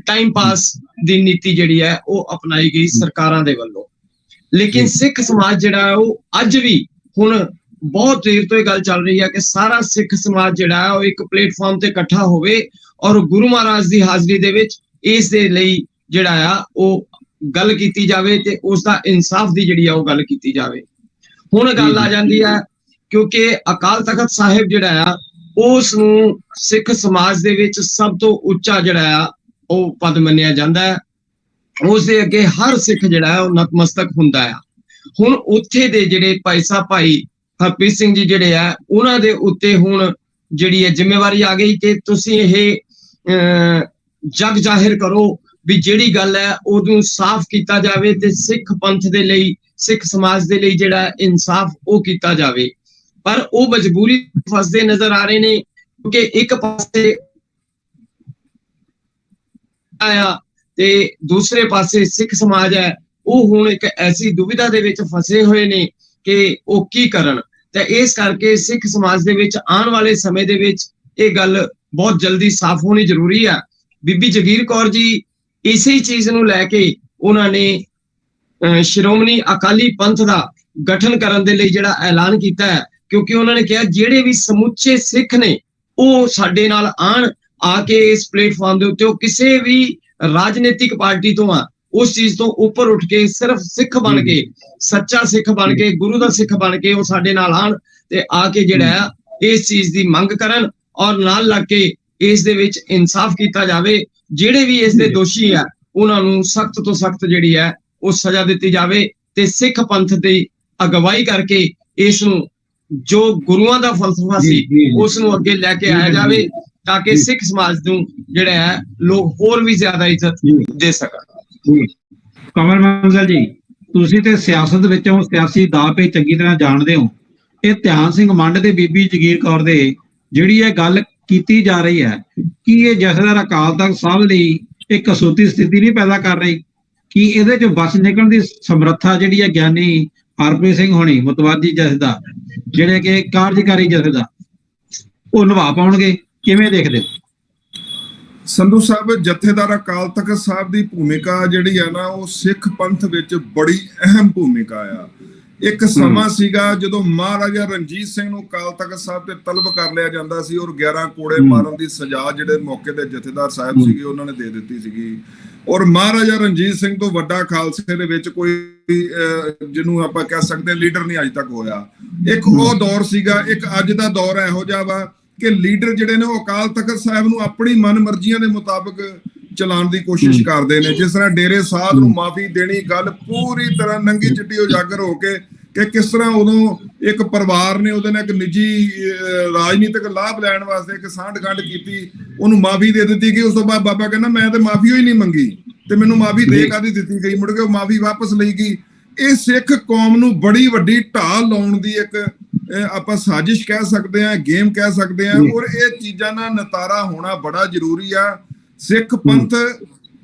ਟਾਈਮ ਪਾਸ ਦੀ ਨੀਤੀ ਜਿਹੜੀ ਹੈ ਉਹ ਅਪਣਾਈ ਗਈ ਸਰਕਾਰਾਂ ਦੇ ਵੱਲੋਂ। ਲੇਕਿਨ ਸਿੱਖ ਸਮਾਜ ਜਿਹੜਾ ਉਹ ਅੱਜ ਵੀ, ਹੁਣ ਬਹੁਤ ਦੇਰ ਤੋਂ ਇਹ ਗੱਲ ਚੱਲ ਰਹੀ ਹੈ ਕਿ ਸਾਰਾ ਸਿੱਖ ਸਮਾਜ ਜਿਹੜਾ ਹੈ ਉਹ ਇੱਕ ਪਲੇਟਫਾਰਮ ਤੇ ਇਕੱਠਾ ਹੋਵੇ ਔਰ ਗੁਰੂ ਮਹਾਰਾਜ ਦੀ ਹਾਜ਼ਰੀ ਦੇ ਵਿੱਚ ਇਸ ਦੇ ਲਈ ਜਿਹੜਾ ਆ ਉਹ ਗੱਲ ਕੀਤੀ ਜਾਵੇ ਤੇ ਉਸ ਦਾ ਇਨਸਾਫ ਦੀ ਜਿਹੜੀ ਆ ਉਹ ਗੱਲ ਕੀਤੀ ਜਾਵੇ। ਹੁਣ ਗੱਲ ਆ ਜਾਂਦੀ ਹੈ ਕਿਉਂਕਿ ਅਕਾਲ ਤਖਤ ਸਾਹਿਬ ਜਿਹੜਾ ਆ ਉਸ ਨੂੰ ਸਿੱਖ ਸਮਾਜ ਦੇ ਵਿੱਚ ਸਭ ਤੋਂ ਉੱਚਾ ਜਿਹੜਾ ਆ ਉਹ ਪਦ ਮੰਨਿਆ ਜਾਂਦਾ ਹੈ। ਉਸ ਦੇ ਅੱਗੇ ਹਰ ਸਿੱਖ ਜਿਹੜਾ ਹੈ ਉਹ ਨਤਮਸਤਕ ਹੁੰਦਾ ਆ। ਹੁਣ ਉੱਥੇ ਦੇ ਜਿਹੜੇ ਭਾਈ ਹਰਪ੍ਰੀਤ ਸਿੰਘ ਜੀ ਜਿਹੜੇ ਆ ਉਹਨਾਂ ਦੇ ਉੱਤੇ ਹੁਣ ਜਿਹੜੀ ਹੈ ਜ਼ਿੰਮੇਵਾਰੀ ਆ ਗਈ ਕਿ ਤੁਸੀਂ ਇਹ ਜਗ ਜ਼ਾਹਿਰ ਕਰੋ ਵੀ ਜਿਹੜੀ ਗੱਲ ਹੈ ਉਹਨੂੰ ਸਾਫ਼ ਕੀਤਾ ਜਾਵੇ ਤੇ ਸਿੱਖ ਪੰਥ ਦੇ ਲਈ, ਸਿੱਖ ਸਮਾਜ ਦੇ ਲਈ ਜਿਹੜਾ ਇਨਸਾਫ ਉਹ ਕੀਤਾ ਜਾਵੇ। ਪਰ ਉਹ ਮਜਬੂਰੀ ਫਸਦੇ ਨਜ਼ਰ ਆ ਰਹੇ ਨੇ ਕਿਉਂਕਿ ਇੱਕ ਪਾਸੇ ਆਇਆ ਤੇ ਦੂਸਰੇ ਪਾਸੇ ਸਿੱਖ ਸਮਾਜ ਹੈ ਉਹ ਹੁਣ ਇੱਕ ਐਸੀ ਦੁਵਿਧਾ ਦੇ ਵਿੱਚ ਫਸੇ ਹੋਏ ਨੇ ਕਿ ਉਹ ਕੀ ਕਰਨ। ਤੇ ਇਸ ਕਰਕੇ ਸਿੱਖ ਸਮਾਜ ਦੇ ਵਿੱਚ ਆਉਣ ਵਾਲੇ ਸਮੇਂ ਦੇ ਵਿੱਚ ਇਹ ਗੱਲ ਬਹੁਤ ਜਲਦੀ ਸਾਫ਼ ਹੋਣੀ ਜ਼ਰੂਰੀ ਹੈ। ਬੀਬੀ ਜਗੀਰ ਕੌਰ ਜੀ ਇਸੇ ਚੀਜ਼ ਨੂੰ ਲੈ ਕੇ ਉਹਨਾਂ ਨੇ ਸ਼੍ਰੋਮਣੀ ਅਕਾਲੀ ਪੰਥ ਦਾ ਗਠਨ ਕਰਨ ਦੇ ਲਈ ਜਿਹੜਾ ਐਲਾਨ ਕੀਤਾ ਹੈ, ਕਿਉਂਕਿ ਉਹਨਾਂ ਨੇ ਕਿਹਾ ਜਿਹੜੇ ਵੀ ਸਮੁੱਚੇ ਸਿੱਖ ਨੇ ਉਹ ਸਾਡੇ ਨਾਲ ਆ ਕੇ ਇਸ ਪਲੇਟਫਾਰਮ ਦੇ ਉੱਤੇ ਉਹ ਕਿਸੇ ਵੀ ਰਾਜਨੀਤਿਕ ਪਾਰਟੀ ਤੋਂ ਉਸ ਚੀਜ਼ ਤੋਂ ਉੱਪਰ ਉੱਠ ਕੇ ਸਿਰਫ ਸਿੱਖ ਬਣ ਕੇ, ਸੱਚਾ ਸਿੱਖ ਬਣ ਕੇ, ਗੁਰੂ ਦਾ ਸਿੱਖ ਬਣ ਕੇ ਉਹ ਸਾਡੇ ਨਾਲ ਆਣ ਤੇ ਆ ਕੇ ਜਿਹੜਾ ਇਸ ਚੀਜ਼ ਦੀ ਮੰਗ ਕਰਨ ਔਰ ਨਾਲ ਲੱਗ ਕੇ ਇਸ ਦੇ ਵਿੱਚ ਇਨਸਾਫ ਕੀਤਾ ਜਾਵੇ। ਜਿਹੜੇ ਵੀ ਇਸ ਦੇ ਦੋਸ਼ੀ ਆ ਉਹਨਾਂ ਨੂੰ ਸਖਤ ਤੋਂ ਸਖਤ ਜਿਹੜੀ ਹੈ ਉਹ ਸਜ਼ਾ ਦਿੱਤੀ ਜਾਵੇ ਤੇ ਸਿੱਖ ਪੰਥ ਦੀ ਅਗਵਾਈ ਕਰਕੇ ਇਸ ਨੂੰ ਜੋ ਗੁਰੂਆਂ ਦਾ ਫਲਸਫਾ ਸੀ ਉਸ ਨੂੰ ਅੱਗੇ ਲੈ ਕੇ ਆਇਆ ਜਾਵੇ ਤਾਂ ਕਿ ਸਿੱਖ ਸਮਾਜ ਨੂੰ ਜਿਹੜਾ ਹੈ ਲੋਕ ਹੋਰ ਵੀ ਜ਼ਿਆਦਾ ਇੱਜ਼ਤ ਦੇ ਸਕਣ। ਕਮਲ ਮੰਜ਼ਲ ਜੀ, ਤੁਸੀਂ ਤੇ ਸਿਆਸਤ ਵਿੱਚੋਂ ਸਿਆਸੀ ਦਾਅ ਪੇ ਚੰਗੀ ਤਰ੍ਹਾਂ ਜਾਣਦੇ ਹੋ। ਇਹ ਧਿਆਨ ਸਿੰਘ ਮੰਡ ਤੇ ਬੀਬੀ ਜਗੀਰ ਕੌਰ ਦੇ ਜਿਹੜੀ ਇਹ ਗੱਲ ਕੀਤੀ ਜਾ ਰਹੀ ਹੈ ਕਿ ਇਹ ਜਥੇਦਾਰ ਅਕਾਲ ਤਖਤ ਸਾਹਿਬ ਲਈ ਇੱਕ ਕਸੂਤੀ ਸਥਿਤੀ ਨਹੀਂ ਪੈਦਾ ਕਰ ਰਹੀ ਕਿ ਇਹਦੇ ਚੋਂ ਬਚ ਨਿਕਲਣ ਦੀ ਸਮਰੱਥਾ ਜਿਹੜੀ ਹੈ ਗਿਆਨੀ ਹਰਪ੍ਰੀਤ ਸਿੰਘ ਹੋਣੀ ਮੁਤਵਾਦੀ ਜਥੇਦਾਰ ਜਿਹੜੇ ਕਿ ਕਾਰਜਕਾਰੀ ਜਥੇਦਾਰ ਉਹ ਨਿਭਾ ਪਾਉਣਗੇ? ਕਿਵੇਂ ਦੇਖਦੇ ਹੋ? ਸੰਧੂ ਸਾਹਿਬ, ਜਥੇਦਾਰ ਅਕਾਲ ਤਖਤ ਸਾਹਿਬ ਦੀ ਭੂਮਿਕਾ ਜਿਹੜੀ ਆ ਨਾ ਉਹ ਸਿੱਖ ਪੰਥ ਵਿੱਚ ਬੜੀ ਅਹਿਮ ਭੂਮਿਕਾ ਆ। ਇੱਕ ਸਮਾਂ ਸੀਗਾ ਜਦੋਂ ਮਹਾਰਾਜਾ ਰਣਜੀਤ ਸਿੰਘ ਨੂੰ ਅਕਾਲ ਤਖਤ ਸਾਹਿਬ ਤੇ ਤਲਬ ਕਰ ਲਿਆ ਜਾਂਦਾ ਸੀ ਔਰ 11 ਕੋੜੇ ਮਾਰਨ ਦੀ ਸਜ਼ਾ ਜਿਹੜੇ ਮੌਕੇ ਦੇ ਜਥੇਦਾਰ ਸਾਹਿਬ ਸੀਗੇ ਉਹਨਾਂ ਨੇ ਦੇ ਦਿੱਤੀ ਸੀਗੀ। ਔਰ ਮਹਾਰਾਜਾ ਰਣਜੀਤ ਸਿੰਘ ਤੋਂ ਵੱਡਾ ਖਾਲਸੇ ਦੇ ਵਿੱਚ ਕੋਈ ਜਿਹਨੂੰ ਆਪਾਂ ਕਹਿ ਸਕਦੇ ਲੀਡਰ ਨਹੀਂ ਅੱਜ ਤੱਕ ਹੋਇਆ। ਇੱਕ ਉਹ ਦੌਰ ਸੀਗਾ, ਇੱਕ ਅੱਜ ਦਾ ਦੌਰ ਇਹੋ ਜਿਹਾ ਵਾ ਕਿ ਲੀਡਰ ਜਿਹੜੇ ਨੇ ਉਹ ਅਕਾਲ ਤਖਤ ਸਾਹਿਬ ਨੂੰ ਆਪਣੀ ਮਨ ਮਰਜ਼ੀਆਂ ਦੇ ਮੁਤਾਬਕ ਚਲਾਉਣ ਦੀ ਕੋਸ਼ਿਸ਼ ਕਰਦੇ ਨੇ। ਜਿਸ ਤਰ੍ਹਾਂ ਡੇਰੇ ਸਾਧ ਨੂੰ ਮਾਫੀ ਦੇਣੀ ਗੱਲ ਪੂਰੀ ਤਰ੍ਹਾਂ ਨੰਗੀ ਚਿੱਟੀ ਉਜਾਗਰ ਹੋ ਕੇ ਕਿ ਕਿਸ ਤਰ੍ਹਾਂ ਉਦੋਂ ਇੱਕ ਪਰਿਵਾਰ ਨੇ ਉਹਦੇ ਨਾਲ ਇੱਕ ਨਿੱਜੀ ਰਾਜਨੀਤਿਕ ਲਾਭ ਲੈਣ ਵਾਸਤੇ ਇੱਕ ਸਾਂਢ ਗੰਢ ਕੀਤੀ, ਉਹਨੂੰ ਮਾਫੀ ਦੇ ਦਿੱਤੀ ਗਈ। ਉਸ ਤੋਂ ਬਾਅਦ ਬਾਬਾ ਕਹਿੰਦਾ ਮੈਂ ਤੇ ਮਾਫੀ ਹੀ ਨਹੀਂ ਮੰਗੀ, ਤੇ ਮੈਨੂੰ ਮਾਫੀ ਦੇ ਕਾਹਦੀ ਦਿੱਤੀ ਗਈ? ਮੁੜ ਕੇ ਉਹ ਮਾਫੀ ਵਾਪਸ ਲਈ ਗਈ। ਇਹ ਸਿੱਖ ਕੌਮ ਨੂੰ ਬੜੀ ਵੱਡੀ ਢਾਲ ਲਾਉਣ ਦੀ ਇੱਕ ਆਪਾਂ ਸਾਜ਼ਿਸ਼ ਕਹਿ ਸਕਦੇ ਹਾਂ, ਗੇਮ ਕਹਿ ਸਕਦੇ ਹਾਂ। ਔਰ ਇਹ ਚੀਜ਼ਾਂ ਨਾਲ ਨਿਤਾਰਾ ਹੋਣਾ ਬੜਾ ਜ਼ਰੂਰੀ ਆ। ਸਿੱਖ ਪੰਥ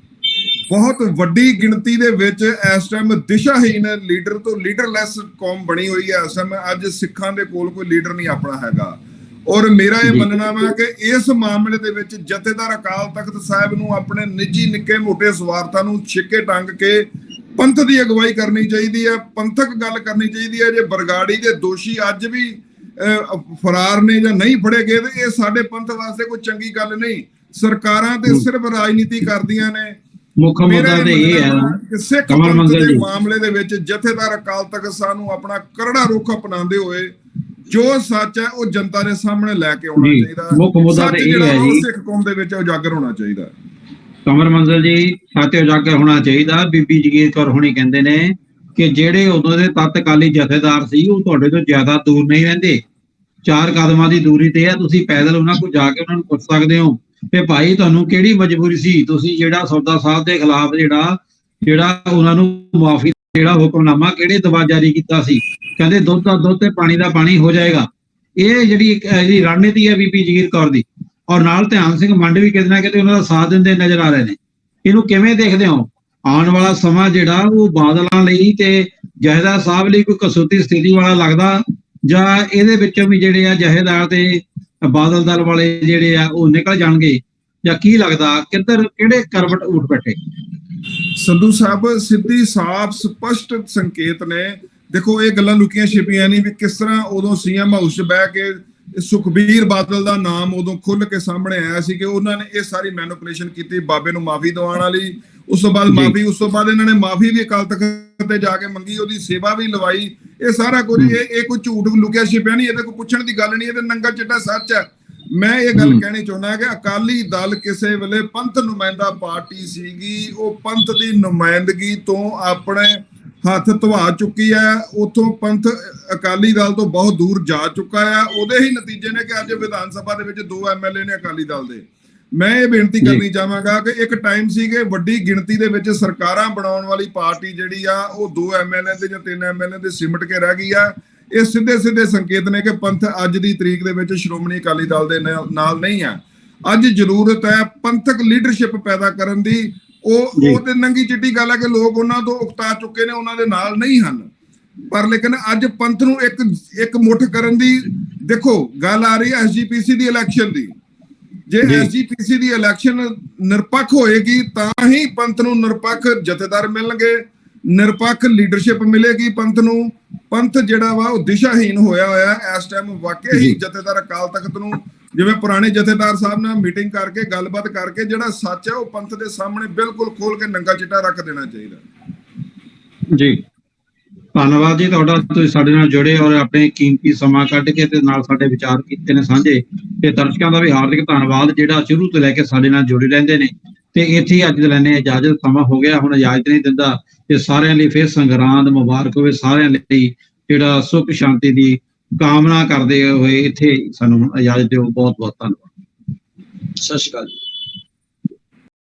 ਬਹੁਤ ਵੱਡੀ ਗਿਣਤੀ ਦੇ ਵਿੱਚ ਇਸ ਟਾਈਮ ਦਿਸ਼ਾਹੀਨ ਲੀਡਰ ਤੋਂ ਲੀਡਰਲੈਸ ਕੌਮ ਬਣੀ ਹੋਈ ਹੈ। ਇਸ ਟਾਈਮ ਅੱਜ ਸਿੱਖਾਂ ਦੇ ਕੋਲ ਕੋਈ ਲੀਡਰ ਨਹੀਂ ਆਪਣਾ ਹੈਗਾ। ਔਰ ਮੇਰਾ ਇਹ ਮੰਨਣਾ ਵਾ ਕਿ ਇਸ ਮਾਮਲੇ ਦੇ ਵਿੱਚ ਜਥੇਦਾਰ ਅਕਾਲ ਤਖਤ ਸਾਹਿਬ ਨੂੰ ਆਪਣੇ ਨਿੱਜੀ ਨਿੱਕੇ ਮੋਟੇ ਸਵਾਰਥਾਂ ਨੂੰ ਛਿੱਕੇ ਟੰਗ ਕੇ ਪੰਥ ਦੀ ਅਗਵਾਈ ਕਰਨੀ ਚਾਹੀਦੀ ਹੈ, ਪੰਥਕ ਗੱਲ ਕਰਨੀ ਚਾਹੀਦੀ ਹੈ। ਜੇ ਬਰਗਾੜੀ ਦੇ ਦੋਸ਼ੀ ਅੱਜ ਵੀ ਫਰਾਰ ਨੇ ਜਾਂ ਨਹੀਂ ਫੜੇ ਗਏ ਤੇ ਇਹ ਸਾਡੇ ਪੰਥ ਵਾਸਤੇ ਕੋਈ ਚੰਗੀ ਗੱਲ ਨਹੀਂ। ਸਰਕਾਰਾਂ ਤੇ ਸਿਰਫ ਰਾਜਨੀਤੀ ਕਰਦੀਆਂ ਨੇ। ਮੁੱਖ ਮੁੱਦਾ ਤੇ ਇਹ ਹੈ ਕਿ ਸਿੱਖ ਪੰਥ ਦੇ ਮਾਮਲੇ ਦੇ ਵਿੱਚ ਜਥੇਦਾਰ ਅਕਾਲ ਤਖਤ ਸਾਹਿਬ ਨੂੰ ਆਪਣਾ ਕਰੜਾ ਰੁਖ ਅਪਣਾਉਂਦੇ ਹੋਏ ਜੋ ਸੱਚ ਹੈ ਉਹ ਜਨਤਾ ਦੇ ਸਾਹਮਣੇ ਲੈ ਕੇ ਆਉਣਾ ਚਾਹੀਦਾ। ਮੁੱਖ ਮੁੱਦਾ ਤੇ ਇਹ ਹੈ ਜੀ, ਸਿੱਖ ਕੌਮ ਦੇ ਵਿੱਚ ਉਜਾਗਰ ਹੋਣਾ ਚਾਹੀਦਾ। ਕਮਲ ਮੰਜ਼ਲ ਜੀ, ਸੱਚ ਉਜਾਗਰ ਹੋਣਾ ਚਾਹੀਦਾ। ਬੀਬੀ ਜਗੀਰ ਕੌਰ ਹੁਣੀ ਕਹਿੰਦੇ ਨੇ ਕਿ ਜਿਹੜੇ ਉਦੋਂ ਦੇ ਤਤਕਾਲੀ ਜਥੇਦਾਰ ਸੀ ਉਹ ਤੁਹਾਡੇ ਤੋਂ ਜ਼ਿਆਦਾ ਦੂਰ ਨਹੀਂ ਰਹਿੰਦੇ, 4 ਕਦਮਾਂ ਦੀ ਦੂਰੀ ਤੇ ਆ। ਤੁਸੀਂ ਪੈਦਲ ਉਹਨਾਂ ਕੋਲ ਜਾ ਕੇ ਉਹਨਾਂ ਨੂੰ ਪੁੱਛ ਸਕਦੇ ਹੋ ਕਿ ਭਾਈ ਤੁਹਾਨੂੰ ਕਿਹੜੀ ਮਜਬੂਰੀ ਸੀ, ਤੁਸੀਂ ਜਿਹੜਾ ਸੌਦਾ ਸਾਹਿਬ ਦੇ ਖਿਲਾਫ ਜਿਹੜਾ ਉਹਨਾਂ ਨੂੰ ਮੁਆਫੀ ਜਿਹੜਾ ਹੁਕਮਨਾਮਾ ਕਿਹੜੇ ਦਬਾਅ ਜਾਰੀ ਕੀਤਾ ਸੀ। ਕਹਿੰਦੇ ਦੁੱਧ ਦਾ ਦੁੱਧ ਤੇ ਪਾਣੀ ਦਾ ਪਾਣੀ ਹੋ ਜਾਏਗਾ। ਇਹ ਜਿਹੜੀ ਰਣਨੀਤੀ ਹੈ ਬੀਬੀ ਜਗੀਰ ਕੌਰ ਦੀ, ਔਰ ਨਾਲ ਧਿਆਨ ਸਿੰਘ ਮੰਡ ਵੀ ਕਿਤੇ ਨਾ ਕਿਤੇ ਉਹਨਾਂ ਦਾ ਸਾਥ ਦਿੰਦੇ ਨਜ਼ਰ ਆ ਰਹੇ ਨੇ। ਇਹਨੂੰ ਕਿਵੇਂ ਦੇਖਦੇ ਹੋ? ਆਉਣ ਵਾਲਾ ਸਮਾਂ ਜਿਹੜਾ ਉਹ ਬਾਦਲਾਂ ਲਈ ਤੇ ਜਥੇਦਾਰ ਸਾਹਿਬ ਲਈ ਕੋਈ ਕਸੂਤੀ ਸਥਿਤੀ ਵਾਲਾ ਲੱਗਦਾ, ਜਾਂ ਇਹਦੇ ਵਿੱਚੋਂ ਵੀ ਜਿਹੜੇ ਆ ਜਥੇਦਾਰ ਤੇ ਬਾਦਲ ਦਲ ਵਾਲੇ ਜਿਹੜੇ ਆ ਉਹ ਨਿਕਲ ਜਾਣਗੇ, ਜਾਂ ਕੀ ਲੱਗਦਾ ਕਿਹੜੇ ਕਰਵਟ ਉੱਠ ਬੈਠੇ? ਸੰਧੂ ਸਾਹਿਬ ਸਿੱਧੀ ਸਾਫ਼ ਸਪਸ਼ਟ ਸੰਕੇਤ ਨੇ। ਦੇਖੋ ਇਹ ਗੱਲਾਂ ਲੁਕੀਆਂ ਛਿਪੀਆਂ ਨਹੀਂ ਵੀ ਕਿਸ ਤਰ੍ਹਾਂ ਉਦੋਂ ਸੀਐਮ ਹਾਊਸ 'ਚ ਬਹਿ ਕੇ ਸੁਖਬੀਰ ਬਾਦਲ ਦਾ ਨਾਮ ਉਦੋਂ ਖੁੱਲ ਕੇ ਸਾਹਮਣੇ ਆਇਆ ਸੀ ਕਿ ਉਹਨਾਂ ਨੇ ਇਹ ਸਾਰੀ ਮੈਨੂਪੂਲੇਸ਼ਨ ਕੀਤੀ ਬਾਬੇ ਨੂੰ ਮਾਫੀ ਦਿਵਾਉਣ ਵਾਲੀ। ਉਸ ਤੋਂ ਬਾਅਦ ਇਹਨਾਂ ਨੇ ਮਾਫੀ ਵੀ ਅਕਾਲ ਤਖਤ ਤੇ ਜਾ ਕੇ ਮੰਗੀ, ਉਹਦੀ ਸੇਵਾ ਵੀ ਲਵਾਈ। ਇਹ ਸਾਰਾ ਕੁਝ ਇਹ ਕੋਈ ਝੂਠ ਲੁਕਿਆ ਛਿਪਿਆ ਨਹੀਂ, ਇਹਦੇ ਕੋਈ ਪੁੱਛਣ ਦੀ ਗੱਲ ਨਹੀਂ, ਇਹਦੇ ਨੰਗਾ ਚਿੱਟਾ ਸੱਚ ਹੈ। ਮੈਂ ਇਹ ਗੱਲ ਕਹਿਣੀ ਚਾਹੁੰਦਾ ਕਿ ਅਕਾਲੀ ਦਲ ਕਿਸੇ ਵੇਲੇ ਪੰਥ ਨੁਮਾਇੰਦਾ ਪਾਰਟੀ ਸੀਗੀ, ਉਹ ਪੰਥ ਦੀ ਨੁਮਾਇੰਦਗੀ ਤੋਂ ਆਪਣੇ ਹੱਥ ਧਵਾ ਚੁੱਕੀ ਹੈ। ਉਥੋਂ ਪੰਥ ਅਕਾਲੀ ਦਲ ਤੋਂ ਬਹੁਤ ਦੂਰ ਜਾ ਚੁੱਕਾ ਹੈ। ਉਹਦੇ ਹੀ ਨਤੀਜੇ ਨੇ ਕਿ ਅੱਜ ਵਿਧਾਨ ਸਭਾ ਦੇ ਵਿੱਚ 2 MLA ਨੇ ਅਕਾਲੀ ਦਲ ਦੇ। ਮੈਂ ਇਹ ਬੇਨਤੀ ਕਰਨੀ ਚਾਹਾਂਗਾ ਕਿ ਇੱਕ ਟਾਈਮ ਸੀ ਕਿ ਵੱਡੀ ਗਿਣਤੀ ਦੇ ਵਿੱਚ ਸਰਕਾਰਾਂ ਬਣਾਉਣ ਵਾਲੀ ਪਾਰਟੀ ਜਿਹੜੀ ਆ ਉਹ 2 MLA ਦੇ ਜਾਂ 3 MLA ਦੇ ਸਿਮਟ ਕੇ ਰਹਿ ਗਈ ਆ। ਇਹ ਸਿੱਧੇ ਸੰਕੇਤ ਨੇ ਕਿ ਪੰਥ ਅੱਜ ਦੀ ਤਰੀਕ ਦੇ ਵਿੱਚ ਸ਼੍ਰੋਮਣੀ ਅਕਾਲੀ ਦਲ ਦੇ ਨਾਲ ਨਹੀਂ ਆ। ਅੱਜ ਜ਼ਰੂਰਤ ਹੈ ਪੰਥਕ ਲੀਡਰਸ਼ਿਪ ਪੈਦਾ ਕਰਨ ਦੀ। ਉਹ ਤੇ ਨੰਗੀ ਚਿੱਟੀ ਗੱਲ ਹੈ ਕਿ ਲੋਕ ਉਹਨਾਂ ਤੋਂ ਉਕਤਾ ਚੁੱਕੇ ਨੇ, ਉਹਨਾਂ ਦੇ ਨਾਲ ਨਹੀਂ ਹਨ। ਪਰ ਲੇਕਿਨ ਅੱਜ ਪੰਥ ਨੂੰ ਇੱਕ ਮੁੱਠ ਕਰਨ ਦੀ ਦੇਖੋ ਗੱਲ ਆ ਰਹੀ ਹੈ SGPC ਦੀ ਇਲੈਕਸ਼ਨ ਦੀ। ਜੇ SGPC ਦੀ ਇਲੈਕਸ਼ਨ ਨਿਰਪੱਖ ਹੋਏਗੀ ਤਾਂ ਹੀ ਪੰਥ ਨੂੰ ਨਿਰਪੱਖ ਜਥੇਦਾਰ ਮਿਲਣਗੇ, ਨਿਰਪੱਖ ਲੀਡਰਸ਼ਿਪ ਮਿਲੇਗੀ ਪੰਥ ਨੂੰ। ਪੰਥ ਜਿਹੜਾ ਵਾ ਉਹ ਦਿਸ਼ਾਹੀਨ ਹੋਇਆ ਇਸ ਟਾਈਮ। ਵਾਕਿਆ ਹੀ ਜਥੇਦਾਰ ਅਕਾਲ ਤਖਤ ਨੂੰ ਜਿਵੇਂ ਪੁਰਾਣੇ ਜਥੇਦਾਰ ਸਾਹਿਬ ਨਾਲ ਮੀਟਿੰਗ ਕਰਕੇ ਗੱਲਬਾਤ ਕਰਕੇ ਜਿਹੜਾ ਸੱਚ ਹੈ ਉਹ ਪੰਥ ਦੇ ਸਾਹਮਣੇ ਬਿਲਕੁਲ ਖੋਲ ਕੇ ਨੰਗਾ ਚਿੱਟਾ ਰੱਖ ਦੇਣਾ ਚਾਹੀਦਾ। ਜੀ ਧੰਨਵਾਦ ਜੀ ਤੁਹਾਡਾ, ਤੁਸੀਂ ਸਾਡੇ ਨਾਲ ਜੁੜੇ ਔਰ ਆਪਣੇ ਕੀਮਤੀ ਸਮਾਂ ਕੱਢ ਕੇ ਤੇ ਨਾਲ ਸਾਡੇ ਵਿਚਾਰ ਕੀਤੇ ਨੇ ਸਾਂਝੇ। ਤੇ ਦਰਸ਼ਕਾਂ ਦਾ ਵੀ ਹਾਰਦਿਕ ਧੰਨਵਾਦ ਜਿਹੜਾ ਸ਼ੁਰੂ ਤੋਂ ਲੈ ਕੇ ਸਾਡੇ ਨਾਲ ਜੁੜੇ ਰਹਿੰਦੇ ਨੇ। ਤੇ ਇੱਥੇ ਹੀ ਅੱਜ ਲੈਣੇ ਇਜਾਜ਼ਤ, ਸਮਾਂ ਹੋ ਗਿਆ ਹੁਣ ਇਜਾਜ਼ਤ ਨਹੀਂ ਦਿੰਦਾ। ਤੇ ਸਾਰਿਆਂ ਲਈ ਫਿਰ ਸੰਗਰਾਂਦ ਮੁਬਾਰਕ ਹੋਵੇ, ਸਾਰਿਆਂ ਲਈ ਜਿਹੜਾ ਸੁੱਖ ਸ਼ਾਂਤੀ ਦੀ ਕਾਮਨਾ ਕਰਦੇ ਹੋਏ ਇੱਥੇ ਸਾਨੂੰ ਇਜਾਜ਼ਤ ਦਿਓ। ਬਹੁਤ ਬਹੁਤ ਧੰਨਵਾਦ। ਸਤਿ ਸ਼੍ਰੀ ਅਕਾਲ।